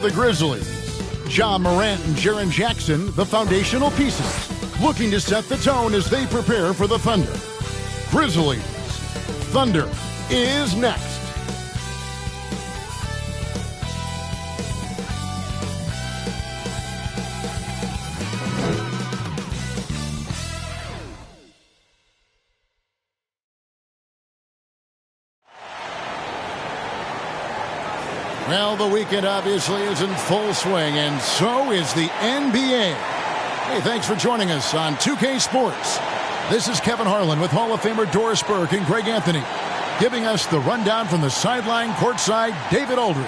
The Grizzlies, John Morant and Jaren Jackson, the foundational pieces, looking to set the tone as they prepare for the Thunder. Grizzlies, Thunder is next. Well, the weekend obviously is in full swing, and so is the NBA. Hey, thanks for joining us on 2K Sports. This is Kevin Harlan with Hall of Famer Doris Burke and Greg Anthony, giving us the rundown from the sideline courtside, David Aldridge.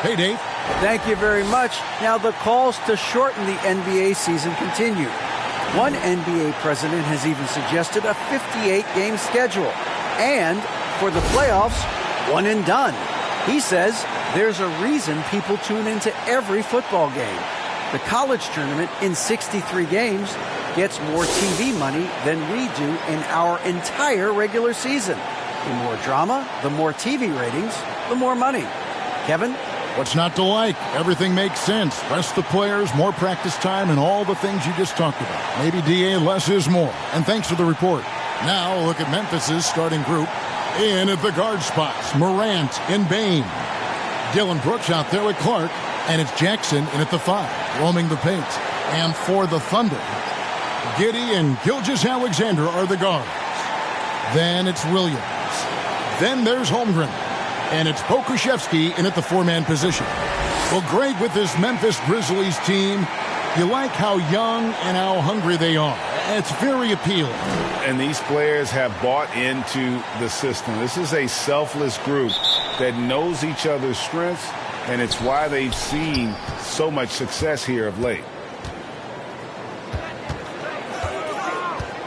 Hey, Dave. Thank you very much. Now, the calls to shorten the NBA season continue. One NBA president has even suggested a 58-game schedule. And for the playoffs, one and done. He says there's a reason people tune into every football game. The college tournament in 63 games gets more TV money than we do in our entire regular season. The more drama, the more TV ratings, the more money. Kevin? What's not to like? Everything makes sense. Rest the players, more practice time, and all the things you just talked about. Maybe DA, less is more. And thanks for the report. Now look at Memphis's starting group. In at the guard spots, Morant and Bane. Dylan Brooks out there with Clark, and it's Jackson in at the 5, roaming the paint. And for the Thunder, Giddey and Gilgeous-Alexander are the guards. Then it's Williams. Then there's Holmgren. And it's Pokusevski in at the 4-man position. Well, Greg, with this Memphis Grizzlies team, you like how young and how hungry they are. It's very appealing. And these players have bought into the system. This is a selfless group that knows each other's strengths, and it's why they've seen so much success here of late.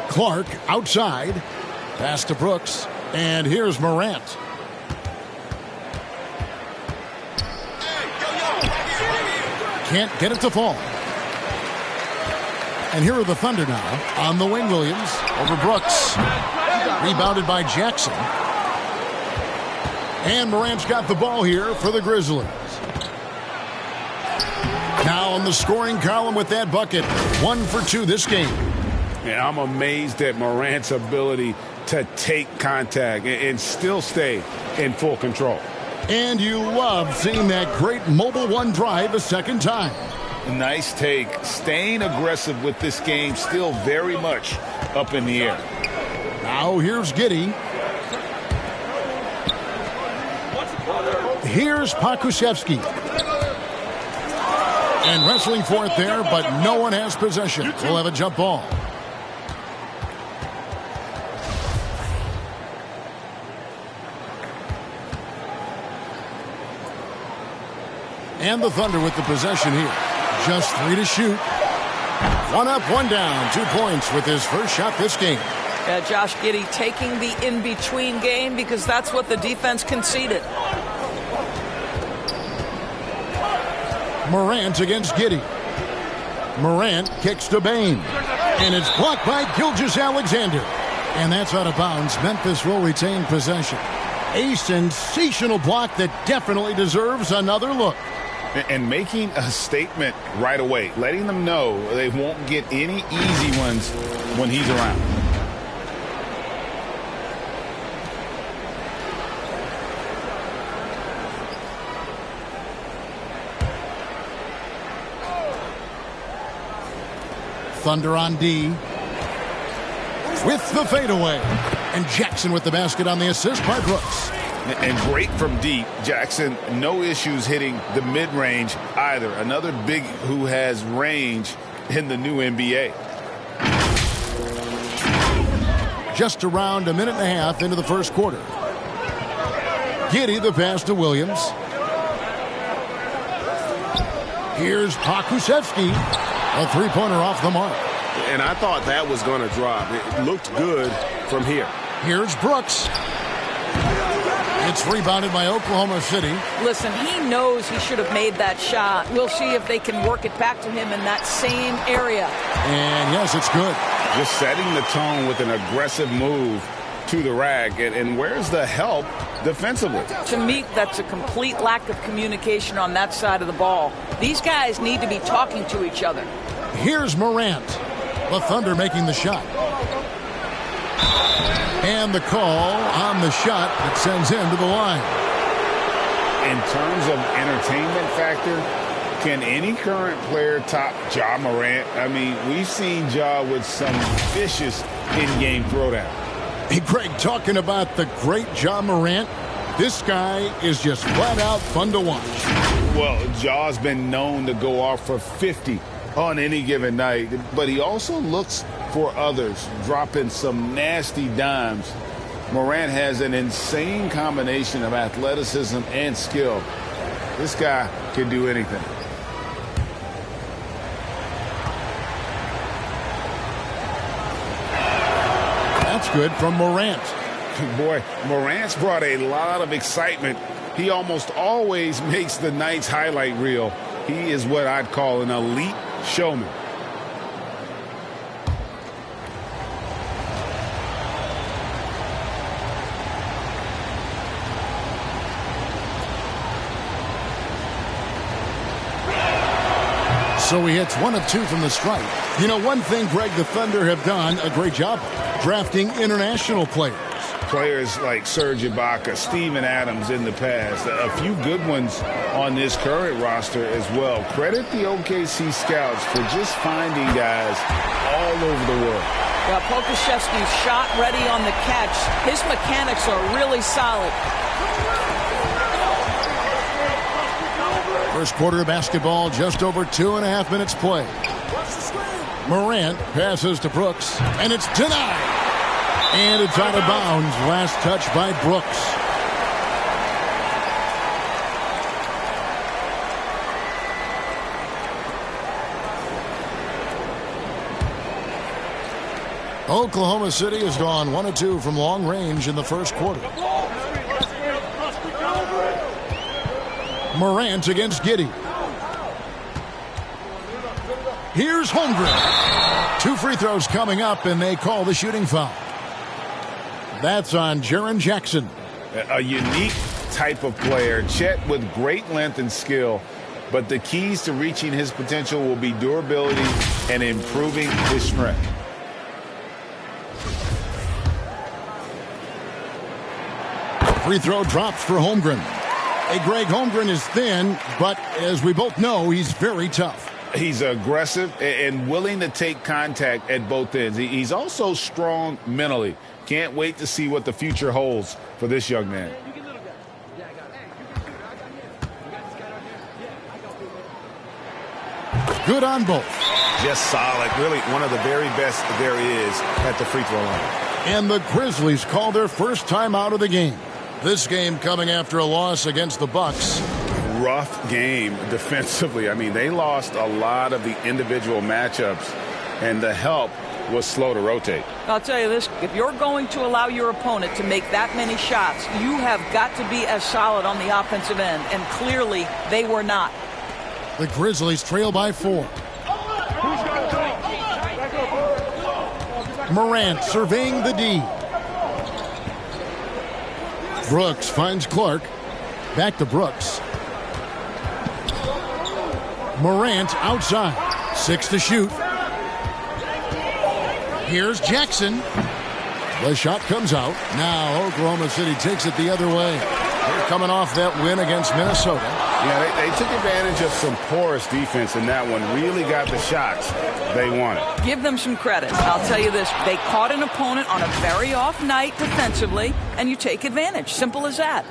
Clark outside. Pass to Brooks. And here's Morant. Can't get it to fall. And here are the Thunder now on the wing. Williams over Brooks. Rebounded by Jackson. And Morant's got the ball here for the Grizzlies. Now on the scoring column with that bucket. 1 for 2 this game. And I'm amazed at Morant's ability to take contact and still stay in full control. And you love seeing that great mobile one drive a second time. Nice take. Staying aggressive with this game, still very much up in the air. Now here's Giddey. Here's Pokusevski. And wrestling for it there, but no one has possession. We'll have a jump ball. And the Thunder with the possession here. Just 3 to shoot. 1 up, 1 down. 2 points with his first shot this game. Josh Giddey taking the in-between game because that's what the defense conceded. Morant against Giddey. Morant kicks to Bane. And it's blocked by Gilgeous-Alexander. And that's out of bounds. Memphis will retain possession. A sensational block that definitely deserves another look. And making a statement right away, letting them know they won't get any easy ones when he's around. Thunder on D. With the fadeaway. And Jackson with the basket on the assist by Brooks. And great from deep. Jackson, no issues hitting the mid-range either. Another big who has range in the new NBA. Just around a minute and a half into the first quarter. Giddey the pass to Williams. Here's Pokusevski. A 3-pointer off the mark. And I thought that was going to drop. It looked good from here. Here's Brooks. It's rebounded by Oklahoma City. Listen, he knows he should have made that shot. We'll see if they can work it back to him in that same area. And yes, it's good. Just setting the tone with an aggressive move to the rack. And where's the help defensively? To me, that's a complete lack of communication on that side of the ball. These guys need to be talking to each other. Here's Morant. The Thunder making the shot. And the call on the shot that sends him to the line. In terms of entertainment factor, can any current player top Ja Morant? I mean, we've seen Ja with some vicious in-game throwdown. Hey, Greg, talking about the great Ja Morant, this guy is just flat out fun to watch. Well, Ja's been known to go off for 50 on any given night, but he also looks for others, dropping some nasty dimes. Morant has an insane combination of athleticism and skill. This guy can do anything. That's good from Morant. Boy, Morant's brought a lot of excitement. He almost always makes the night's highlight reel. He is what I'd call an elite showman. So he hits 1 of 2 from the stripe. You know, one thing, Greg, the Thunder have done a great job of, drafting international players. Players like Serge Ibaka, Steven Adams in the past, a few good ones on this current roster as well. Credit the OKC scouts for just finding guys all over the world. Well, Pokusevski's shot ready on the catch. His mechanics are really solid. First quarter of basketball, just over 2.5 minutes play. Morant passes to Brooks, and it's denied. And it's out of bounds. Last touch by Brooks. Oklahoma City has gone 1 of 2 from long range in the first quarter. Morant against Giddey. Here's Holmgren. 2 free throws coming up, and they call the shooting foul. That's on Jaren Jackson. A unique type of player. Chet with great length and skill, but the keys to reaching his potential will be durability and improving his strength. Free throw drops for Holmgren. Hey, Greg, Holmgren is thin, but as we both know, he's very tough. He's aggressive and willing to take contact at both ends. He's also strong mentally. Can't wait to see what the future holds for this young man. Good on both. Just solid. Really one of the very best there is at the free throw line. And the Grizzlies call their first time out of the game. This game coming after a loss against the Bucks. Rough game defensively. I mean, they lost a lot of the individual matchups, and the help was slow to rotate. I'll tell you this, if you're going to allow your opponent to make that many shots, you have got to be as solid on the offensive end, and clearly they were not. The Grizzlies trail by 4. Morant surveying the D. Brooks finds Clark. Back to Brooks. Morant outside. 6 to shoot. Here's Jackson. The shot comes out. Now Oklahoma City takes it the other way. They're coming off that win against Minnesota. Yeah, they took advantage of some porous defense in that one. Really got the shots they wanted. Give them some credit. I'll tell you this. They caught an opponent on a very off night defensively, and you take advantage. Simple as that.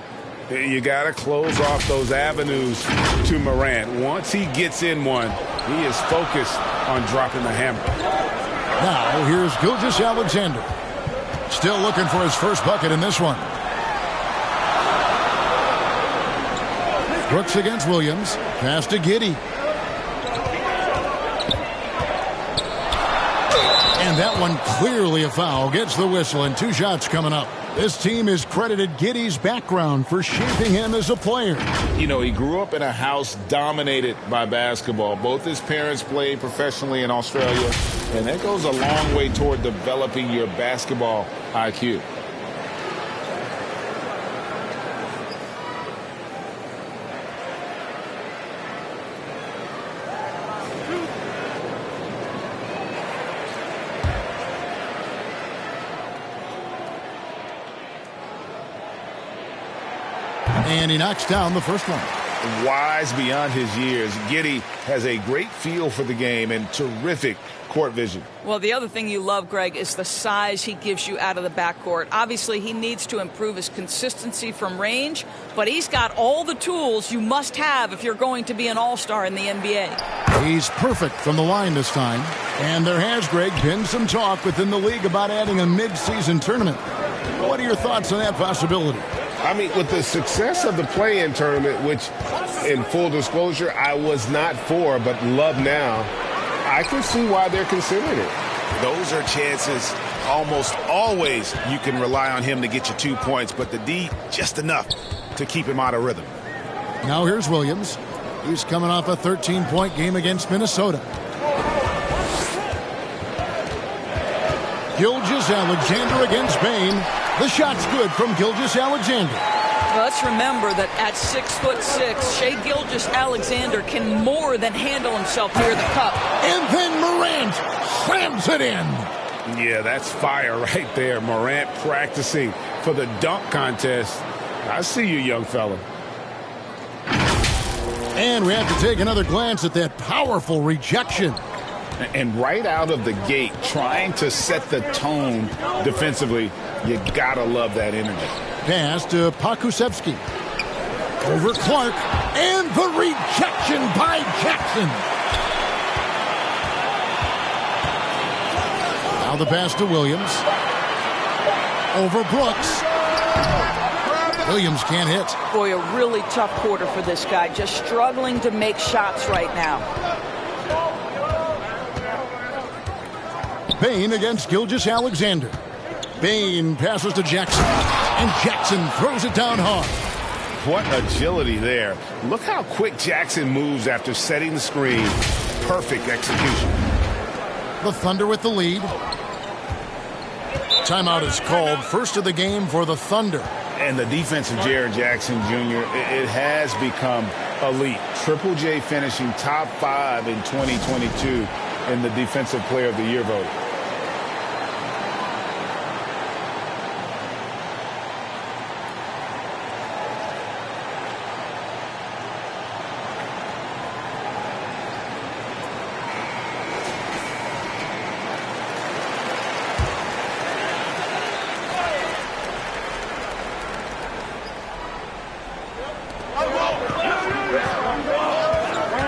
You got to close off those avenues to Morant. Once he gets in one, he is focused on dropping the hammer. Now here's Gilgeous-Alexander. Still looking for his first bucket in this one. Brooks against Williams. Pass to Giddey. And that one clearly a foul. Gets the whistle, and 2 shots coming up. This team has credited Giddey's background for shaping him as a player. You know, he grew up in a house dominated by basketball. Both his parents played professionally in Australia, and that goes a long way toward developing your basketball IQ. And he knocks down the first one. Wise beyond his years, Giddey has a great feel for the game and terrific court vision. Well, the other thing you love, Greg, is the size he gives you out of the backcourt. Obviously, he needs to improve his consistency from range, but he's got all the tools you must have if you're going to be an all-star in the NBA. He's perfect from the line this time. And there has, Greg, been some talk within the league about adding a mid-season tournament. What are your thoughts on that possibility? I mean, with the success of the play-in tournament, which, in full disclosure, I was not for, but love now, I can see why they're considering it. Those are chances almost always you can rely on him to get you 2 points, but the D just enough to keep him out of rhythm. Now here's Williams. He's coming off a 13-point game against Minnesota. Gilgeous-Alexander against Bain. The shot's good from Gilgeous-Alexander. Well, let's remember that at 6'6", Shai Gilgeous-Alexander can more than handle himself near the cup. And then Morant slams it in. Yeah, that's fire right there. Morant practicing for the dunk contest. I see you, young fella. And we have to take another glance at that powerful rejection. And right out of the gate, trying to set the tone defensively, you gotta love that energy. Pass to Pokusevski. Over Clark. And the rejection by Jackson. Now the pass to Williams. Over Brooks. Williams can't hit. Boy, a really tough quarter for this guy. Just struggling to make shots right now. Bain against Gilgeous-Alexander. Bain passes to Jackson. And Jackson throws it down hard. What agility there. Look how quick Jackson moves after setting the screen. Perfect execution. The Thunder with the lead. Timeout is called. First of the game for the Thunder. And the defense of Jaren Jackson Jr., it has become elite. Triple J finishing top 5 in 2022 in the Defensive Player of the Year vote.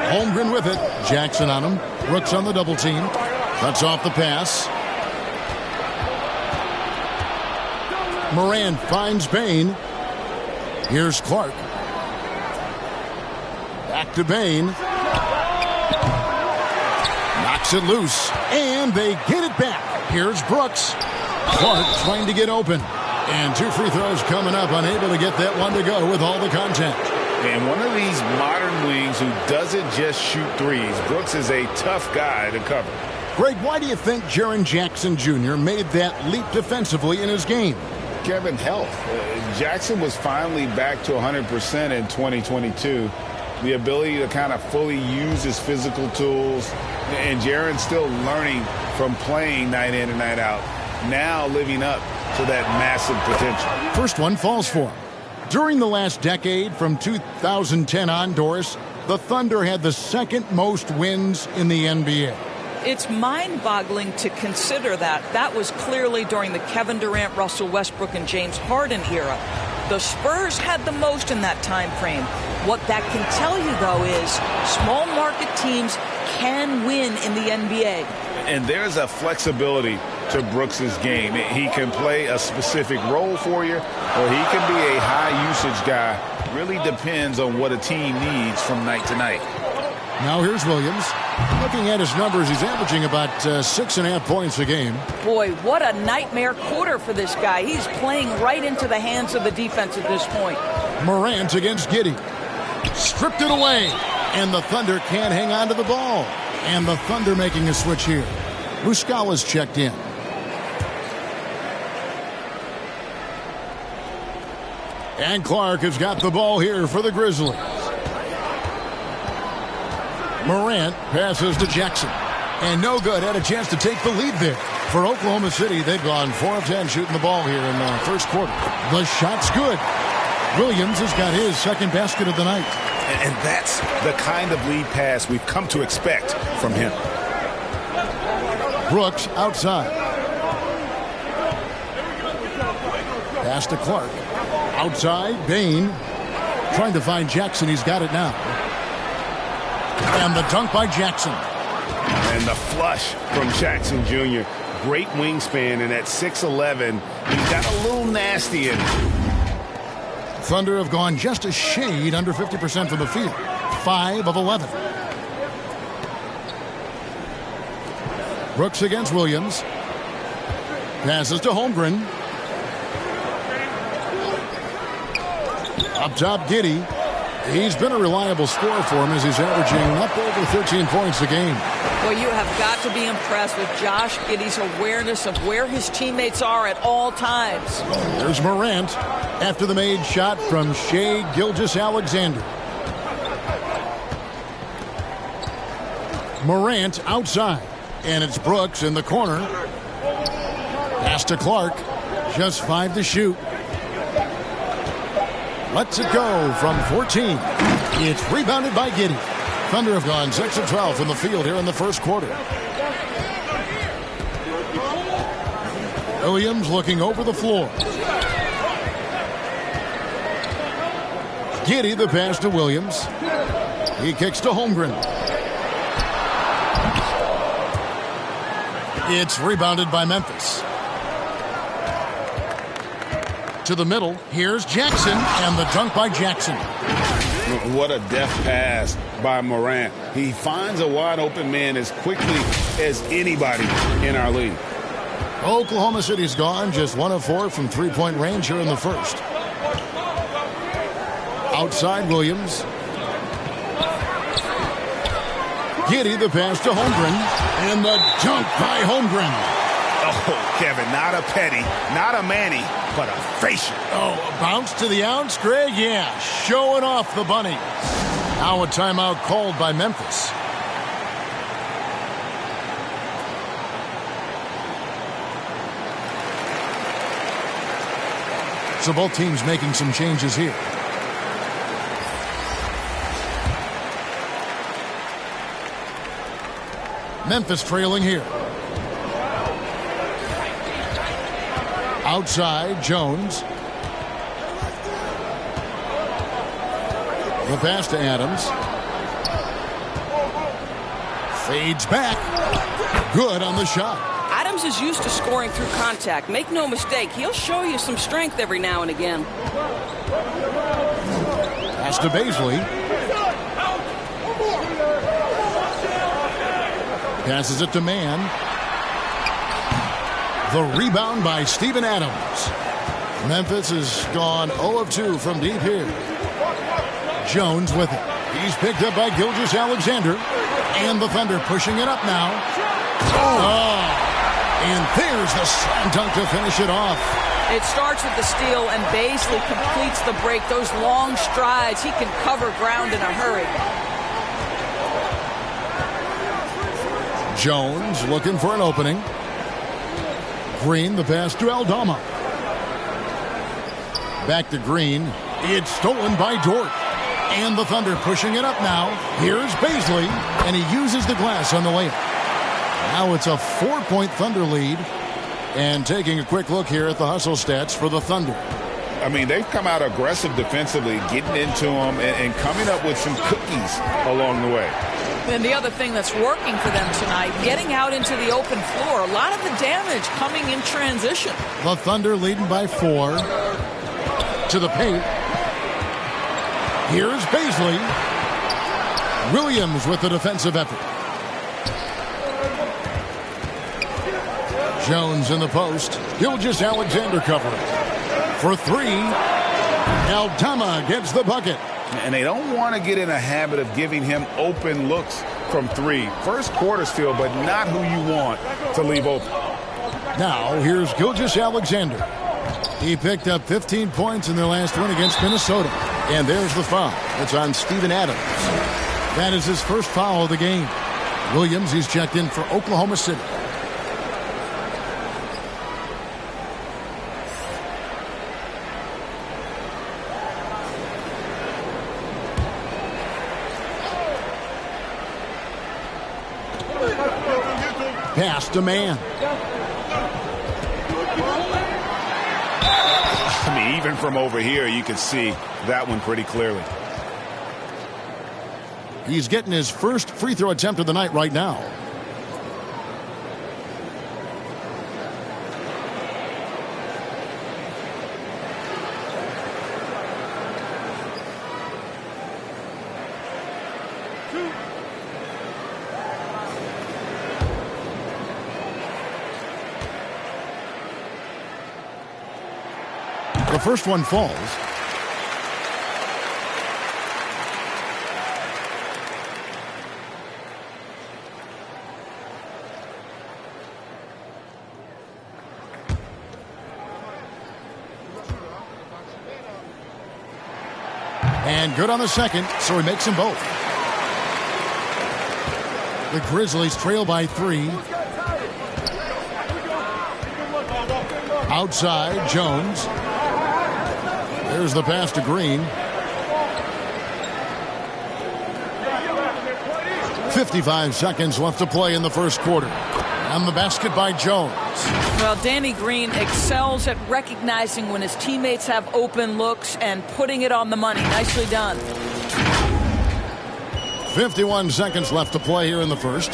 Holmgren with it. Jackson on him. Brooks on the double team. Cuts off the pass. Moran finds Bain. Here's Clark. Back to Bain. Knocks it loose. And they get it back. Here's Brooks. Clark trying to get open. And 2 free throws coming up. Unable to get that one to go with all the contact. And one of these modern wings who doesn't just shoot threes. Brooks is a tough guy to cover. Greg, why do you think Jaren Jackson Jr. made that leap defensively in his game? Kevin, health. Jackson was finally back to 100% in 2022. The ability to kind of fully use his physical tools. And Jaren's still learning from playing night in and night out. Now living up to that massive potential. First one falls for him. During the last decade, from 2010 on, Doris, the Thunder had the second most wins in the NBA. It's mind-boggling to consider that. That was clearly during the Kevin Durant, Russell Westbrook, and James Harden era. The Spurs had the most in that time frame. What that can tell you, though, is small market teams can win in the NBA. And there's a flexibility to Brooks's game. He can play a specific role for you, or he can be a high-usage guy. Really depends on what a team needs from night to night. Now here's Williams. Looking at his numbers, he's averaging about 6.5 points a game. Boy, what a nightmare quarter for this guy. He's playing right into the hands of the defense at this point. Morant against Giddey. Stripped it away. And the Thunder can't hang on to the ball. And the Thunder making a switch here. Muscala's checked in. And Clark has got the ball here for the Grizzlies. Morant passes to Jackson. And no good. Had a chance to take the lead there. For Oklahoma City, they've gone 4 of 10 shooting the ball here in the first quarter. The shot's good. Williams has got his second basket of the night. And that's the kind of lead pass we've come to expect from him. Brooks outside. Pass to Clark. Outside, Bain. Trying to find Jackson. He's got it now. And the dunk by Jackson. And the flush from Jackson Jr. Great wingspan, and at 6'11", he's got a little nasty in him. Thunder have gone just a shade under 50% from the field. 5 of 11. Brooks against Williams. Passes to Holmgren. Up top, Giddey. He's been a reliable scorer for him as he's averaging up over 13 points a game. Well, you have got to be impressed with Josh Giddey's awareness of where his teammates are at all times. There's Morant after the made shot from Shai Gilgeous-Alexander. Morant outside. And it's Brooks in the corner. Pass to Clark. Just 5 to shoot. Lets it go from 14. It's rebounded by Giddey. Thunder have gone 6 of 12 from the field here in the first quarter. Williams looking over the floor. Giddey the pass to Williams. He kicks to Holmgren. It's rebounded by Memphis. To the middle, here's Jackson, and the dunk by Jackson. What a deft pass by Morant. He finds a wide open man as quickly as anybody in our league. Oklahoma City's gone just 1 of 4 from three-point range here in the first. Outside Williams. Giddey the pass to Holmgren, and the dunk by Holmgren. Oh, Kevin, not a Petty, not a Manny, but a facial. Oh, a bounce to the ounce, Greg? Yeah, showing off the bunny. Now a timeout called by Memphis. So both teams making some changes here. Memphis trailing here. Outside, Jones. The pass to Adams. Fades back. Good on the shot. Adams is used to scoring through contact. Make no mistake, he'll show you some strength every now and again. Pass to Baisley. Passes it to Mann. The rebound by Steven Adams. Memphis has gone 0 of 2 from deep here. Jones with it. He's picked up by Gilgeous-Alexander. And the Thunder pushing it up now. Oh! And there's the slam dunk to finish it off. It starts with the steal, and Baisley completes the break. Those long strides, he can cover ground in a hurry. Jones looking for an opening. Green, the pass to Aldama. Back to Green. It's stolen by Dort. And the Thunder pushing it up now. Here's Baisley, and he uses the glass on the layup. Now it's a 4-point Thunder lead. And taking a quick look here at the hustle stats for the Thunder. I mean, they've come out aggressive defensively, getting into them and coming up with some cookies along the way. And the other thing that's working for them tonight, getting out into the open floor. A lot of the damage coming in transition. The Thunder leading by 4. To the paint. Here's Baisley. Williams with the defensive effort. Jones in the post. Gilgeous-Alexander covering. For 3. Aldama gets the bucket. And they don't want to get in a habit of giving him open looks from 3. First quarter still, but not who you want to leave open. Now, here's Gilgeous-Alexander. He picked up 15 points in their last win against Minnesota. And there's the foul. It's on Steven Adams. That is his first foul of the game. Williams, he's checked in for Oklahoma City. Pass to man. I mean, even from over here, you can see that one pretty clearly. He's getting his first free throw attempt of the night right now. The first one falls. And good on the second, so he makes them both. The Grizzlies trail by 3. Outside, Jones. There's the pass to Green. 55 seconds left to play in the first quarter. And the basket by Jones. Well, Danny Green excels at recognizing when his teammates have open looks and putting it on the money. Nicely done. 51 seconds left to play here in the first.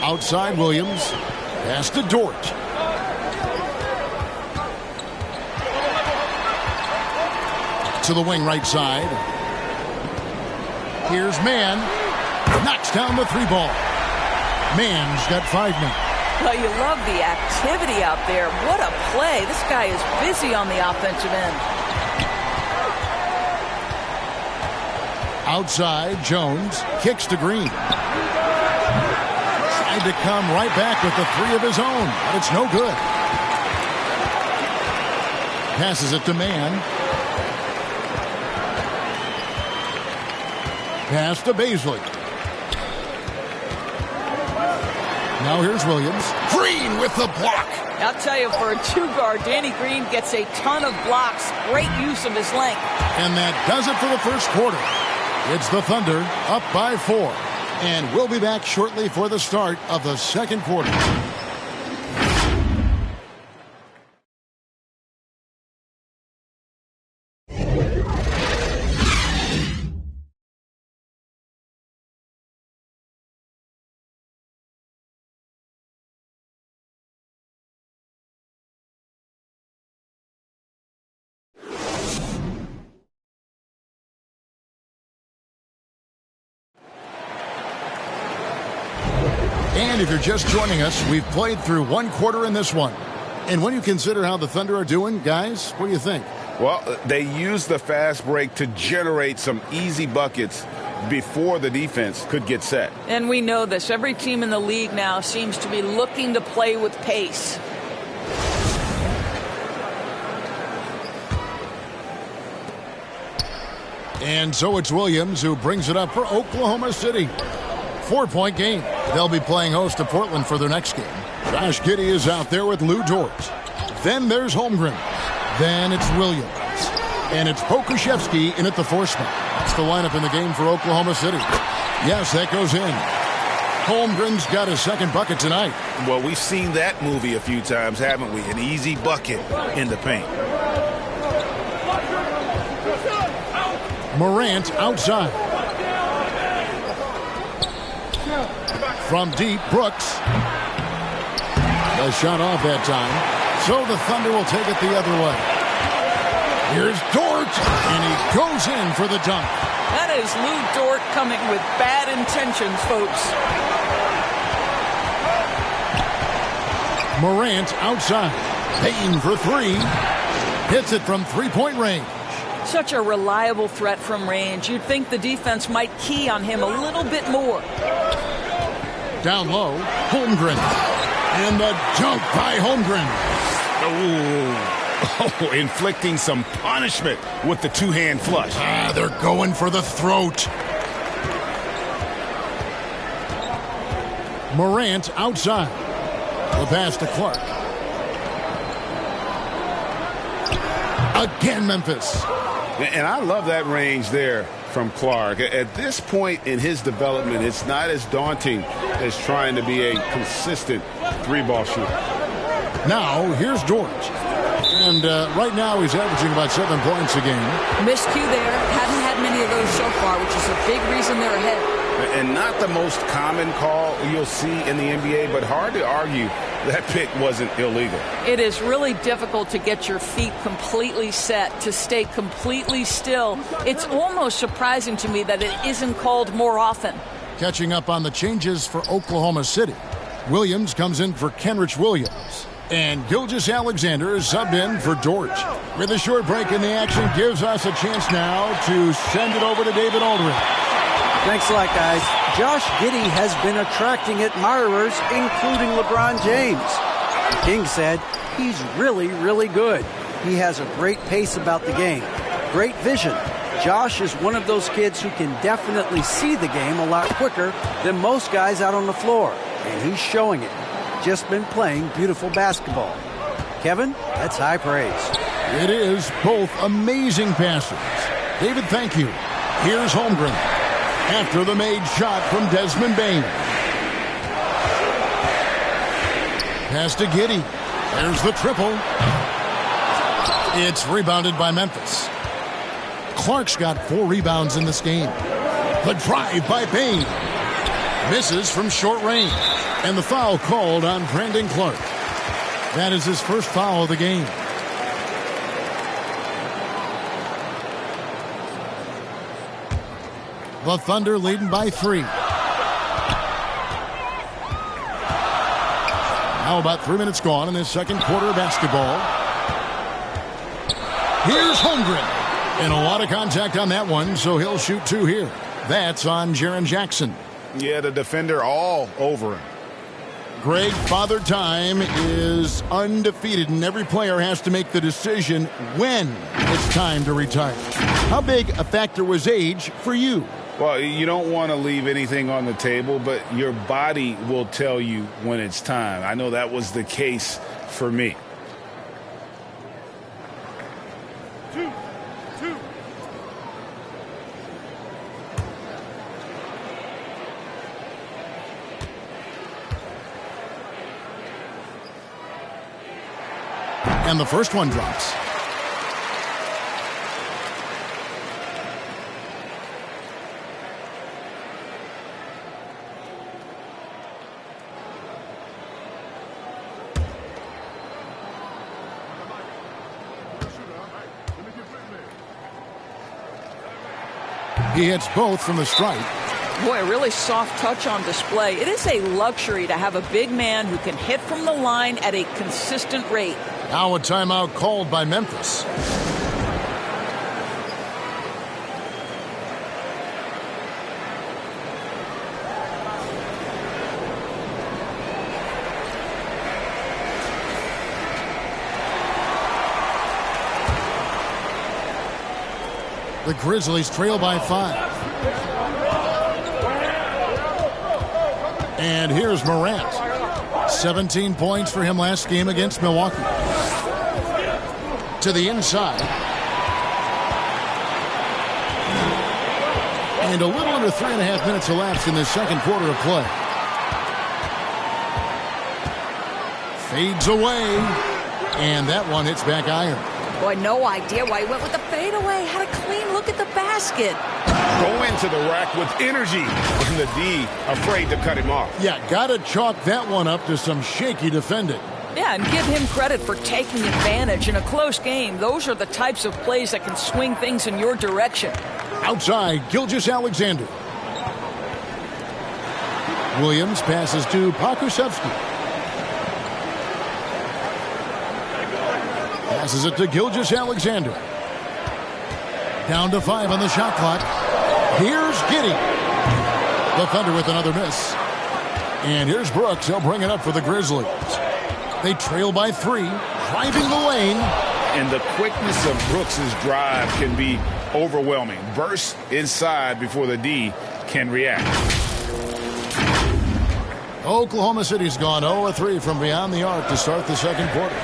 Outside, Williams. Pass to Dort. To the wing right side. Here's Mann. Knocks down the 3-ball. Mann's got 5 now. Well, you love the activity out there. What a play. This guy is busy on the offensive end. Outside, Jones kicks to Green. Tried to come right back with the 3 of his own, but it's no good. Passes it to Mann. Pass to Baisley. Now here's Williams. Green with the block. I'll tell you, for a 2-guard, Danny Green gets a ton of blocks. Great use of his length. And that does it for the first quarter. It's the Thunder up by 4. And we'll be back shortly for the start of the second quarter. And if you're just joining us, we've played through one quarter in this one. And when you consider how the Thunder are doing, guys, what do you think? Well, they used the fast break to generate some easy buckets before the defense could get set. And we know this. Every team in the league now seems to be looking to play with pace. And so it's Williams who brings it up for Oklahoma City. 4-point game. They'll be playing host to Portland for their next game. Josh Giddey is out there with Lou Dort. Then there's Holmgren. Then it's Williams. And it's Pokusevski in at the 4 spot. That's the lineup in the game for Oklahoma City. Yes, that goes in. Holmgren's got his second bucket tonight. Well, we've seen that movie a few times, haven't we? An easy bucket in the paint. Morant outside. From deep, Brooks. The shot off that time. So the Thunder will take it the other way. Here's Dort, and he goes in for the dunk. That is Lou Dort coming with bad intentions, folks. Morant outside. Payton for 3. Hits it from 3-point range. Such a reliable threat from range. You'd think the defense might key on him a little bit more. Down low, Holmgren. And the dunk by Holmgren. Oh, inflicting some punishment with the 2-hand flush. They're going for the throat. Morant outside. The pass to Clark. Again, Memphis. And I love that range there from Clark. At this point in his development, it's not as daunting as trying to be a consistent three-ball shooter. Now, here's George. And right now he's averaging about 7 points a game. Miscue there. Hadn't had many of those so far, which is a big reason they're ahead. And not the most common call you'll see in the NBA, but hard to argue that pick wasn't illegal. It is really difficult to get your feet completely set, to stay completely still. It's almost surprising to me that it isn't called more often. Catching up on the changes for Oklahoma City. Williams comes in for Kenrich Williams. And Gilgeous-Alexander is subbed in for George. With a short break in the action, gives us a chance now to send it over to David Aldridge. Thanks a lot, guys. Josh Giddey has been attracting admirers, including LeBron James. The King said he's really, really good. He has a great pace about the game, great vision. Josh is one of those kids who can definitely see the game a lot quicker than most guys out on the floor, and he's showing it. Just been playing beautiful basketball. Kevin, that's high praise. It is. Both amazing passes. David, thank you. Here's Holmgren. After the made shot from Desmond Bane. Pass to Giddey. There's the triple. It's rebounded by Memphis. Clark's got 4 rebounds in this game. The drive by Bane. Misses from short range. And the foul called on Brandon Clark. That is his first foul of the game. The Thunder leading by 3. Now about 3 minutes gone in this second quarter of basketball. Here's Holmgren. And a lot of contact on that one, so he'll shoot 2 here. That's on Jaren Jackson. Yeah, the defender all over him. Greg, Father Time is undefeated, and every player has to make the decision when it's time to retire. How big a factor was age for you? Well, you don't want to leave anything on the table, but your body will tell you when it's time. I know that was the case for me. And the first one drops. He hits both from the stripe. Boy, a really soft touch on display. It is a luxury to have a big man who can hit from the line at a consistent rate. Now a timeout called by Memphis. The Grizzlies trail by 5. And here's Morant. 17 points for him last game against Milwaukee. To the inside. And a little under 3.5 minutes elapsed in the second quarter of play. Fades away. And that one hits back iron. Boy, no idea why he went with the fadeaway. Had a clean look at the basket. Go into the rack with energy. And the D afraid to cut him off. Yeah, got to chalk that one up to some shaky defending. Yeah, and give him credit for taking advantage in a close game. Those are the types of plays that can swing things in your direction. Outside, Gilgeous-Alexander. Williams passes to Pokusevski. Passes it to Gilgeous-Alexander. Down to 5 on the shot clock. Here's Giddey. The Thunder with another miss. And here's Brooks. He'll bring it up for the Grizzlies. They trail by 3, driving the lane. And the quickness of Brooks's drive can be overwhelming. Burst inside before the D can react. Oklahoma City's gone 0-3 from beyond the arc to start the second quarter.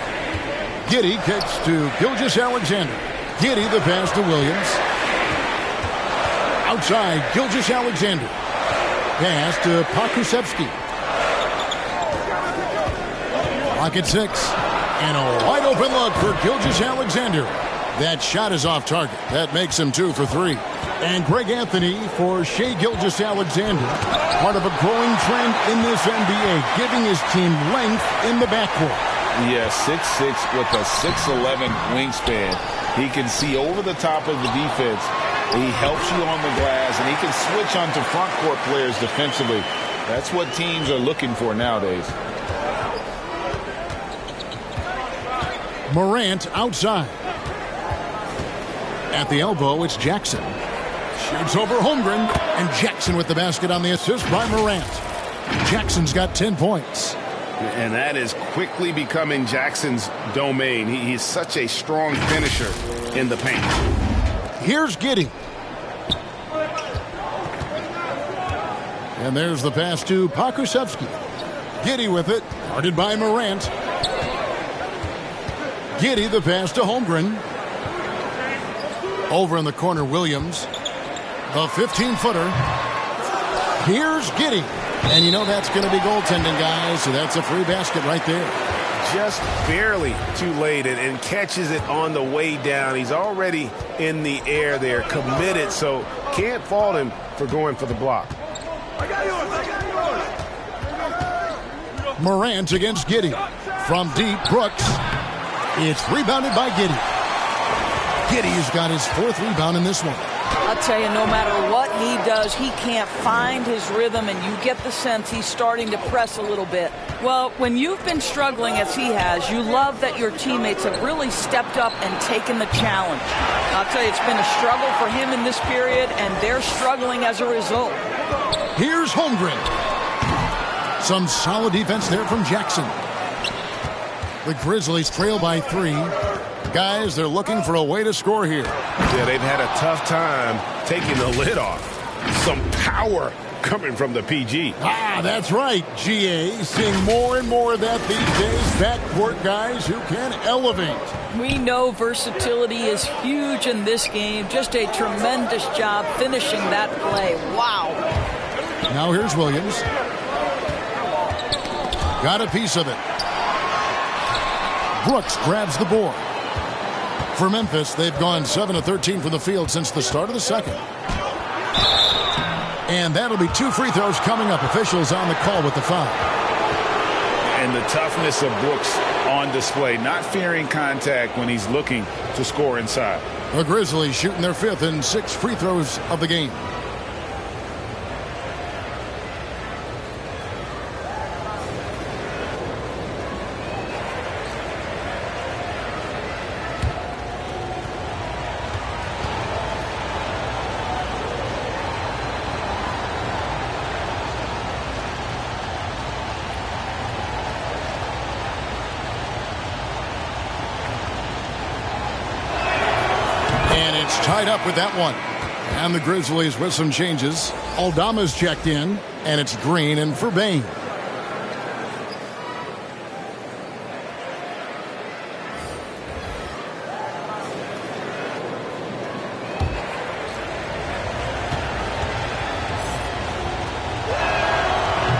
Giddey kicks to Gilgeous-Alexander. Giddey the pass to Williams. Outside, Gilgeous-Alexander. Pass to Pokusevski. Clock at 6. And a wide open look for Gilgeous-Alexander. That shot is off target. That makes him 2 for 3. And Greg Anthony for Shai Gilgeous-Alexander. Part of a growing trend in this NBA, giving his team length in the backcourt. Yeah, 6'6" with a 6'11" wingspan. He can see over the top of the defense. He helps you on the glass, and he can switch onto front court players defensively. That's what teams are looking for nowadays. Morant outside. At the elbow, it's Jackson. Shoots over Holmgren, and Jackson with the basket on the assist by Morant. Jackson's got 10 points. And that is quickly becoming Jackson's domain. He's such a strong finisher in the paint. Here's Giddey. And there's the pass to Pokusevski. Giddey with it, guarded by Morant. Giddey the pass to Holmgren. Over in the corner, Williams. The 15-footer. Here's Giddey. And you know that's going to be goaltending, guys, so that's a free basket right there. Just barely too late and catches it on the way down. He's already in the air there, committed, so can't fault him for going for the block. I got yours. Morant against Giddey. From deep, Brooks. It's rebounded by Giddey. Giddey's got his 4th rebound in this one. I'll tell you, no matter what he does, he can't find his rhythm, and you get the sense he's starting to press a little bit. Well, when you've been struggling as he has, you love that your teammates have really stepped up and taken the challenge. I'll tell you, it's been a struggle for him in this period, and they're struggling as a result. Here's Holmgren. Some solid defense there from Jackson. The Grizzlies trail by 3. Guys, they're looking for a way to score here. Yeah, they've had a tough time taking the lid off. Some power coming from the PG. Ah, that's right, GA. Seeing more and more of that these days. Backcourt guys who can elevate. We know versatility is huge in this game. Just a tremendous job finishing that play. Wow. Now here's Williams. Got a piece of it. Brooks grabs the board. For Memphis, they've gone 7 of 13 from the field since the start of the second. And that'll be 2 free throws coming up. Officials on the call with the foul. And the toughness of Brooks on display, not fearing contact when he's looking to score inside. The Grizzlies shooting their 5th and 6th free throws of the game. Tied up with that one. And the Grizzlies with some changes. Aldama's checked in, and it's Green and for Bain.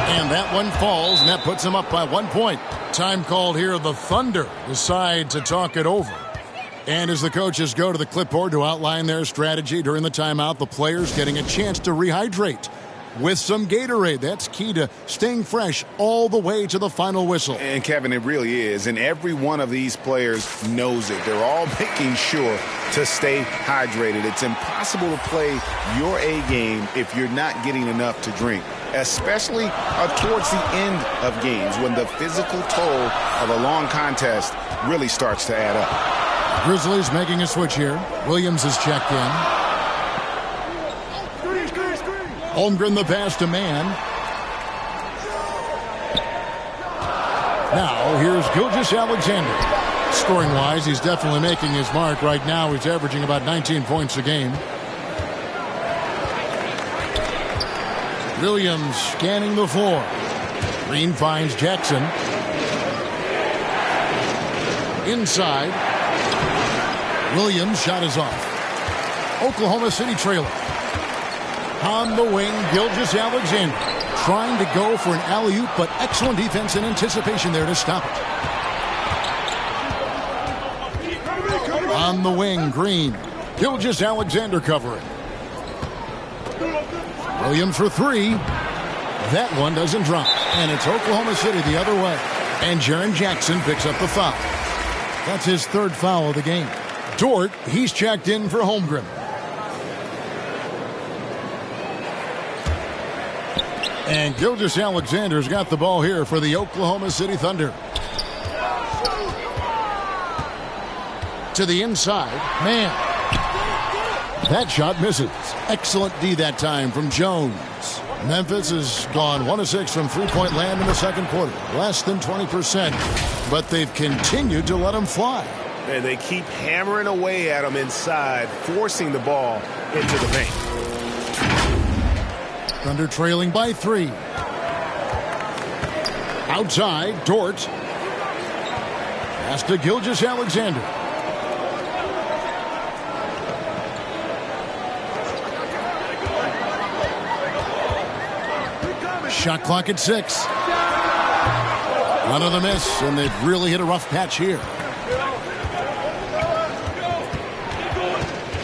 And that one falls, and that puts him up by 1 point. Time called here. The Thunder decide to talk it over. And as the coaches go to the clipboard to outline their strategy during the timeout, the players getting a chance to rehydrate with some Gatorade. That's key to staying fresh all the way to the final whistle. And, Kevin, it really is. And every one of these players knows it. They're all making sure to stay hydrated. It's impossible to play your A game if you're not getting enough to drink, especially towards the end of games when the physical toll of a long contest really starts to add up. Grizzlies making a switch here. Williams is checked in. Holmgren the pass to Mann. Now here's Gilgeous-Alexander. Scoring-wise, he's definitely making his mark. Right now he's averaging about 19 points a game. Williams scanning the floor. Green finds Jackson. Inside. Williams' shot is off. Oklahoma City trailer. On the wing, Gilgeous-Alexander trying to go for an alley-oop, but excellent defense and anticipation there to stop it. On the wing, Green. Gilgeous-Alexander covering. Williams for three. That one doesn't drop. And it's Oklahoma City the other way. And Jaren Jackson picks up the foul. That's his third foul of the game. Dort, he's checked in for Holmgren. And Gilgeous-Alexander's got the ball here for the Oklahoma City Thunder. To the inside. Man. That shot misses. Excellent D that time from Jones. Memphis has gone 1 of 6 from three-point land in the second quarter. Less than 20%. But they've continued to let them fly. And they keep hammering away at them inside, forcing the ball into the paint. Thunder trailing by 3. Outside, Dort. Pass to Gilgeous-Alexander. Shot clock at 6. Another miss, and they've really hit a rough patch here.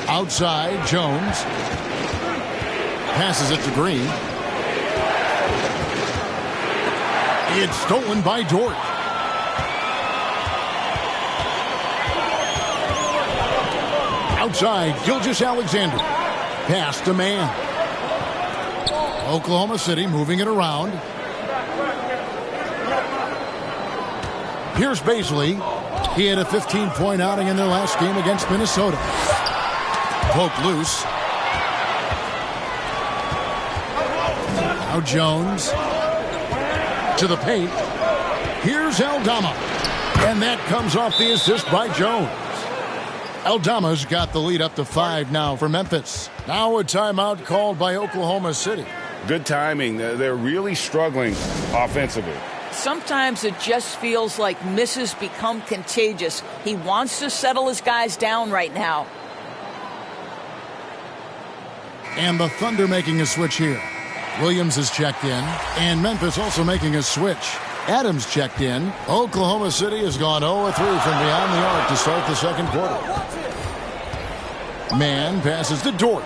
Outside, Jones. Passes it to Green. It's stolen by Dort. Outside, Gilgeous-Alexander. Pass to Mann. Oklahoma City moving it around. Here's Baisley. He had a 15-point outing in their last game against Minnesota. Poke loose. Now Jones to the paint. Here's Aldama. And that comes off the assist by Jones. Aldama's got the lead up to 5 now for Memphis. Now a timeout called by Oklahoma City. Good timing. They're really struggling offensively. Sometimes it just feels like misses become contagious. He wants to settle his guys down right now. And the Thunder making a switch here. Williams is checked in, and Memphis also making a switch. Adams checked in. Oklahoma City has gone 0-3 from beyond the arc to start the second quarter. Mann passes to Dort.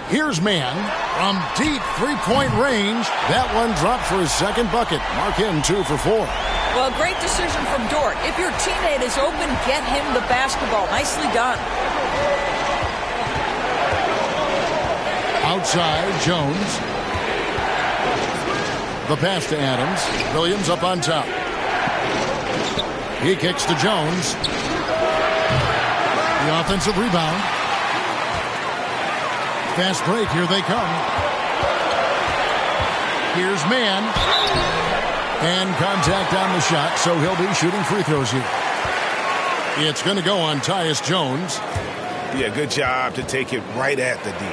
Here's Mann from deep three-point range. That one dropped for his second bucket. Mark him 2 for 4. Well, great decision from Dort. If your teammate is open, get him the basketball. Nicely done. Outside, Jones. The pass to Adams. Williams up on top. He kicks to Jones. The offensive rebound. Fast break. Here they come. Here's Mann. And contact on the shot, so he'll be shooting free throws here. It's going to go on Tyus Jones. Yeah, good job to take it right at the D.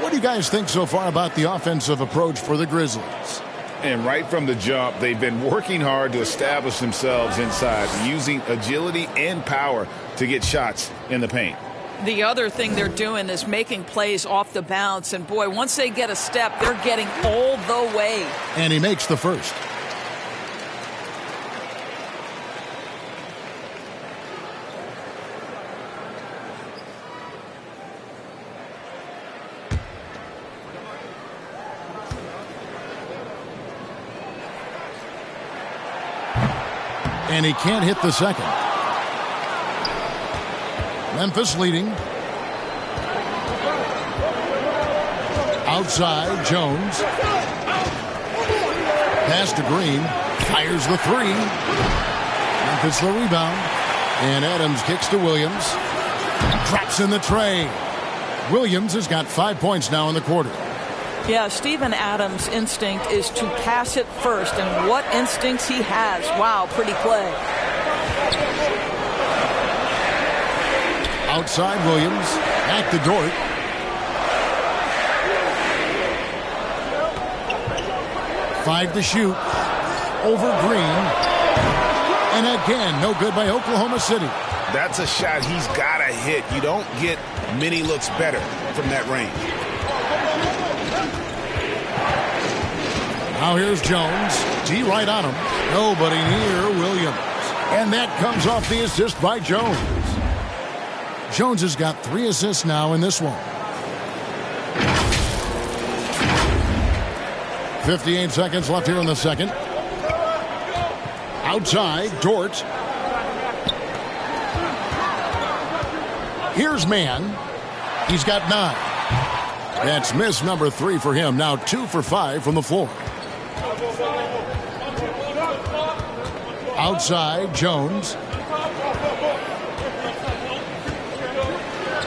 What do you guys think so far about the offensive approach for the Grizzlies? And right from the jump, they've been working hard to establish themselves inside, using agility and power to get shots in the paint. The other thing they're doing is making plays off the bounce. And, boy, once they get a step, they're getting all the way. And he makes the first. And he can't hit the second. Memphis leading. Outside, Jones. Pass to Green. Fires the 3. Memphis the rebound. And Adams kicks to Williams. Drops in the tray. Williams has got 5 points now in the quarter. Yeah, Steven Adams' instinct is to pass it first, and what instincts he has. Wow, pretty play. Outside, Williams. Back to Dort. Five to shoot. Over Green. And again, no good by Oklahoma City. That's a shot he's got to hit. You don't get many looks better from that range. Now here's Jones. D right on him. Nobody near Williams. And that comes off the assist by Jones. Jones has got 3 assists now in this one. 58 seconds left here in the second. Outside, Dort. Here's Mann. He's got 9. That's miss number 3 for him. Now 2 for 5 from the floor. Outside, Jones.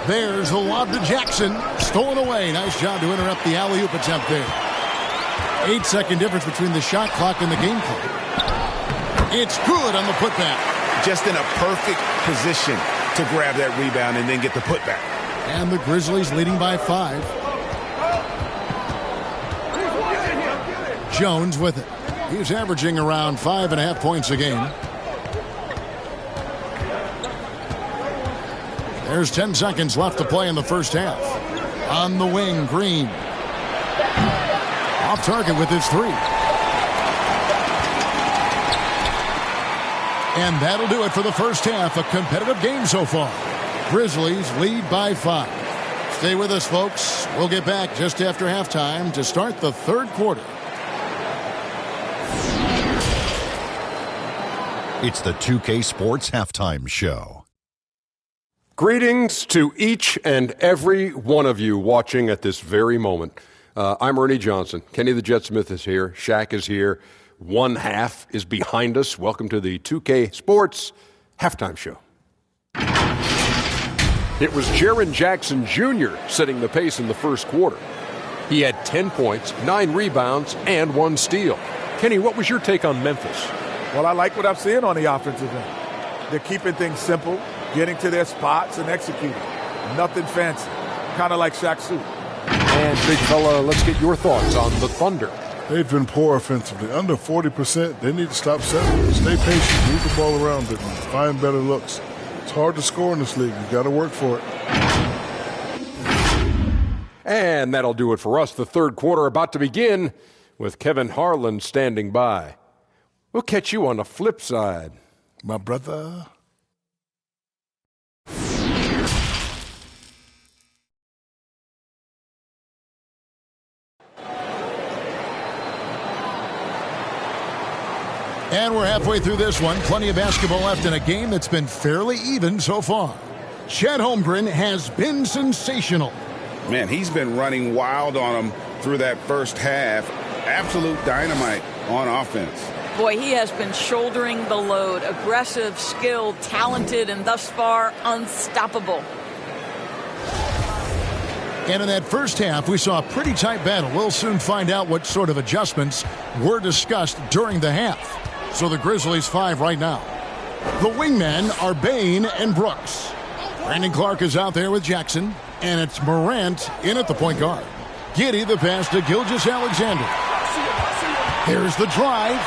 There's the lob to Jackson. Stolen away. Nice job to interrupt the alley-oop attempt there. 8-second difference between the shot clock and the game clock. It's good on the putback. Just in a perfect position to grab that rebound and then get the putback. And the Grizzlies leading by 5. Jones with it. He's averaging around 5.5 points a game. There's 10 seconds left to play in the first half. On the wing, Green. Off target with his 3. And that'll do it for the first half. A competitive game so far. Grizzlies lead by 5. Stay with us, folks. We'll get back just after halftime to start the third quarter. It's the 2K Sports Halftime Show. Greetings to each and every one of you watching at this very moment. I'm Ernie Johnson. Kenny the Jet Smith is here. Shaq is here. One half is behind us. Welcome to the 2K Sports Halftime Show. It was Jaren Jackson Jr. setting the pace in the first quarter. He had 10 points, 9 rebounds, and 1 steal. Kenny, what was your take on Memphis? Well, I like what I'm seeing on the offensive end. They're keeping things simple, getting to their spots and executing. Nothing fancy. Kind of like Shaq Suit. And, big fella, let's get your thoughts on the Thunder. They've been poor offensively. Under 40%, they need to stop settling. Stay patient. Move the ball around a bit more. Find better looks. It's hard to score in this league. You got to work for it. And that'll do it for us. The third quarter about to begin with Kevin Harlan standing by. We'll catch you on the flip side, my brother. And we're halfway through this one. Plenty of basketball left in a game that's been fairly even so far. Chet Holmgren has been sensational. Man, he's been running wild on him through that first half. Absolute dynamite on offense. Boy, he has been shouldering the load. Aggressive, skilled, talented, and thus far unstoppable. And in that first half, we saw a pretty tight battle. We'll soon find out what sort of adjustments were discussed during the half. So the Grizzlies 5 right now. The wingmen are Bain and Brooks. Brandon Clark is out there with Jackson. And it's Morant in at the point guard. Giddey the pass to Gilgeous-Alexander. There's the drive.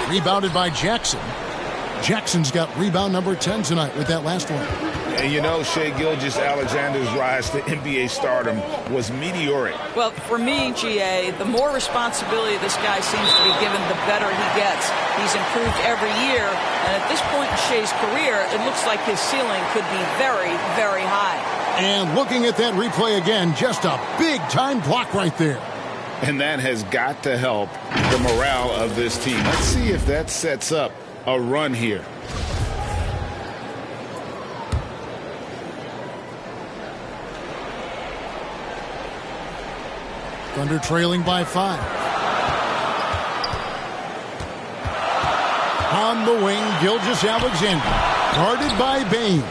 Rebounded by Jackson. Jackson's got rebound number 10 tonight with that last one. And you know, Shai Gilgeous-Alexander's rise to NBA stardom was meteoric. Well, for me, GA, the more responsibility this guy seems to be given, the better he gets. He's improved every year, and at this point in Shai's career, it looks like his ceiling could be very, very high. And looking at that replay again, just a big-time block right there. And that has got to help the morale of this team. Let's see if that sets up a run here. Thunder trailing by 5. On the wing, Gilgeous-Alexander. Guarded by Bain.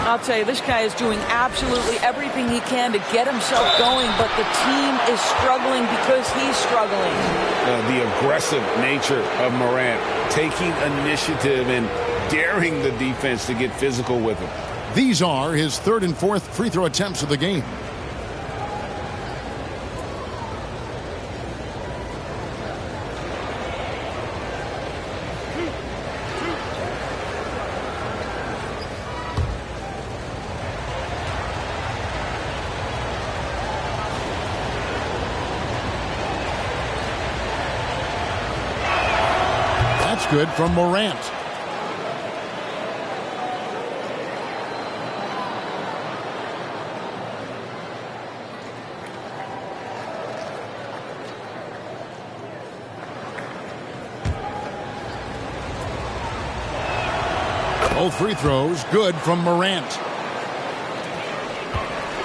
I'll tell you, this guy is doing absolutely everything he can to get himself going, but the team is struggling because he's struggling. The aggressive nature of Morant, taking initiative and daring the defense to get physical with him. These are his third and fourth free throw attempts of the game. good from Morant. Both free throws good from Morant.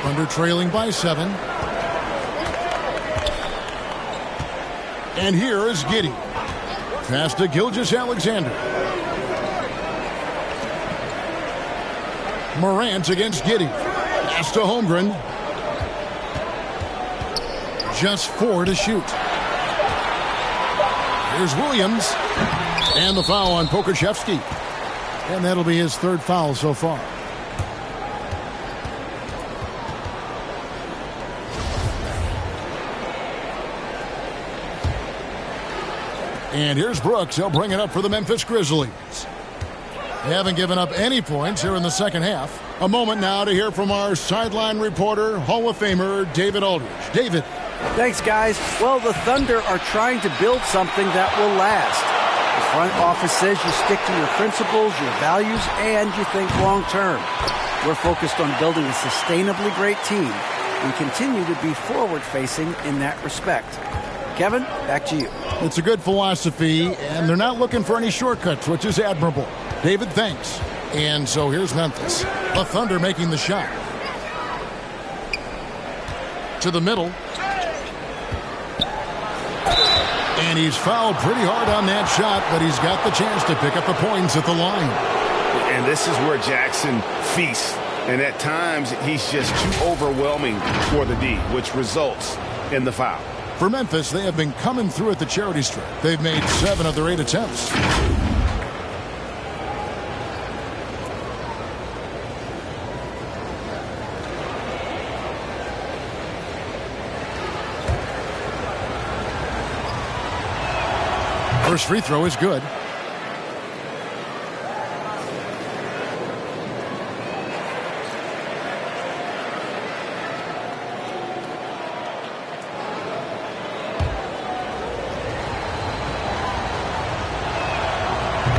Thunder trailing by 7. And here is Giddey. Pass to Gilgeous-Alexander. Morant against Giddey. Pass to Holmgren. Just 4 to shoot. Here's Williams. And the foul on Pokusevski. And that'll be his 3rd foul so far. And here's Brooks. He'll bring it up for the Memphis Grizzlies. They haven't given up any points here in the second half. A moment now to hear from our sideline reporter, Hall of Famer David Aldridge. David. Thanks, guys. Well, the Thunder are trying to build something that will last. The front office says you stick to your principles, your values, and you think long term. We're focused on building a sustainably great team. We continue to be forward-facing in that respect. Kevin, back to you. It's a good philosophy, and they're not looking for any shortcuts, which is admirable. David, thanks. And so here's Memphis. The Thunder making the shot. To the middle. And he's fouled pretty hard on that shot, but he's got the chance to pick up the points at the line. And this is where Jackson feasts. And at times, he's just too overwhelming for the D, which results in the foul. For Memphis, they have been coming through at the charity stripe. They've made 7 of their 8 attempts. First free throw is good.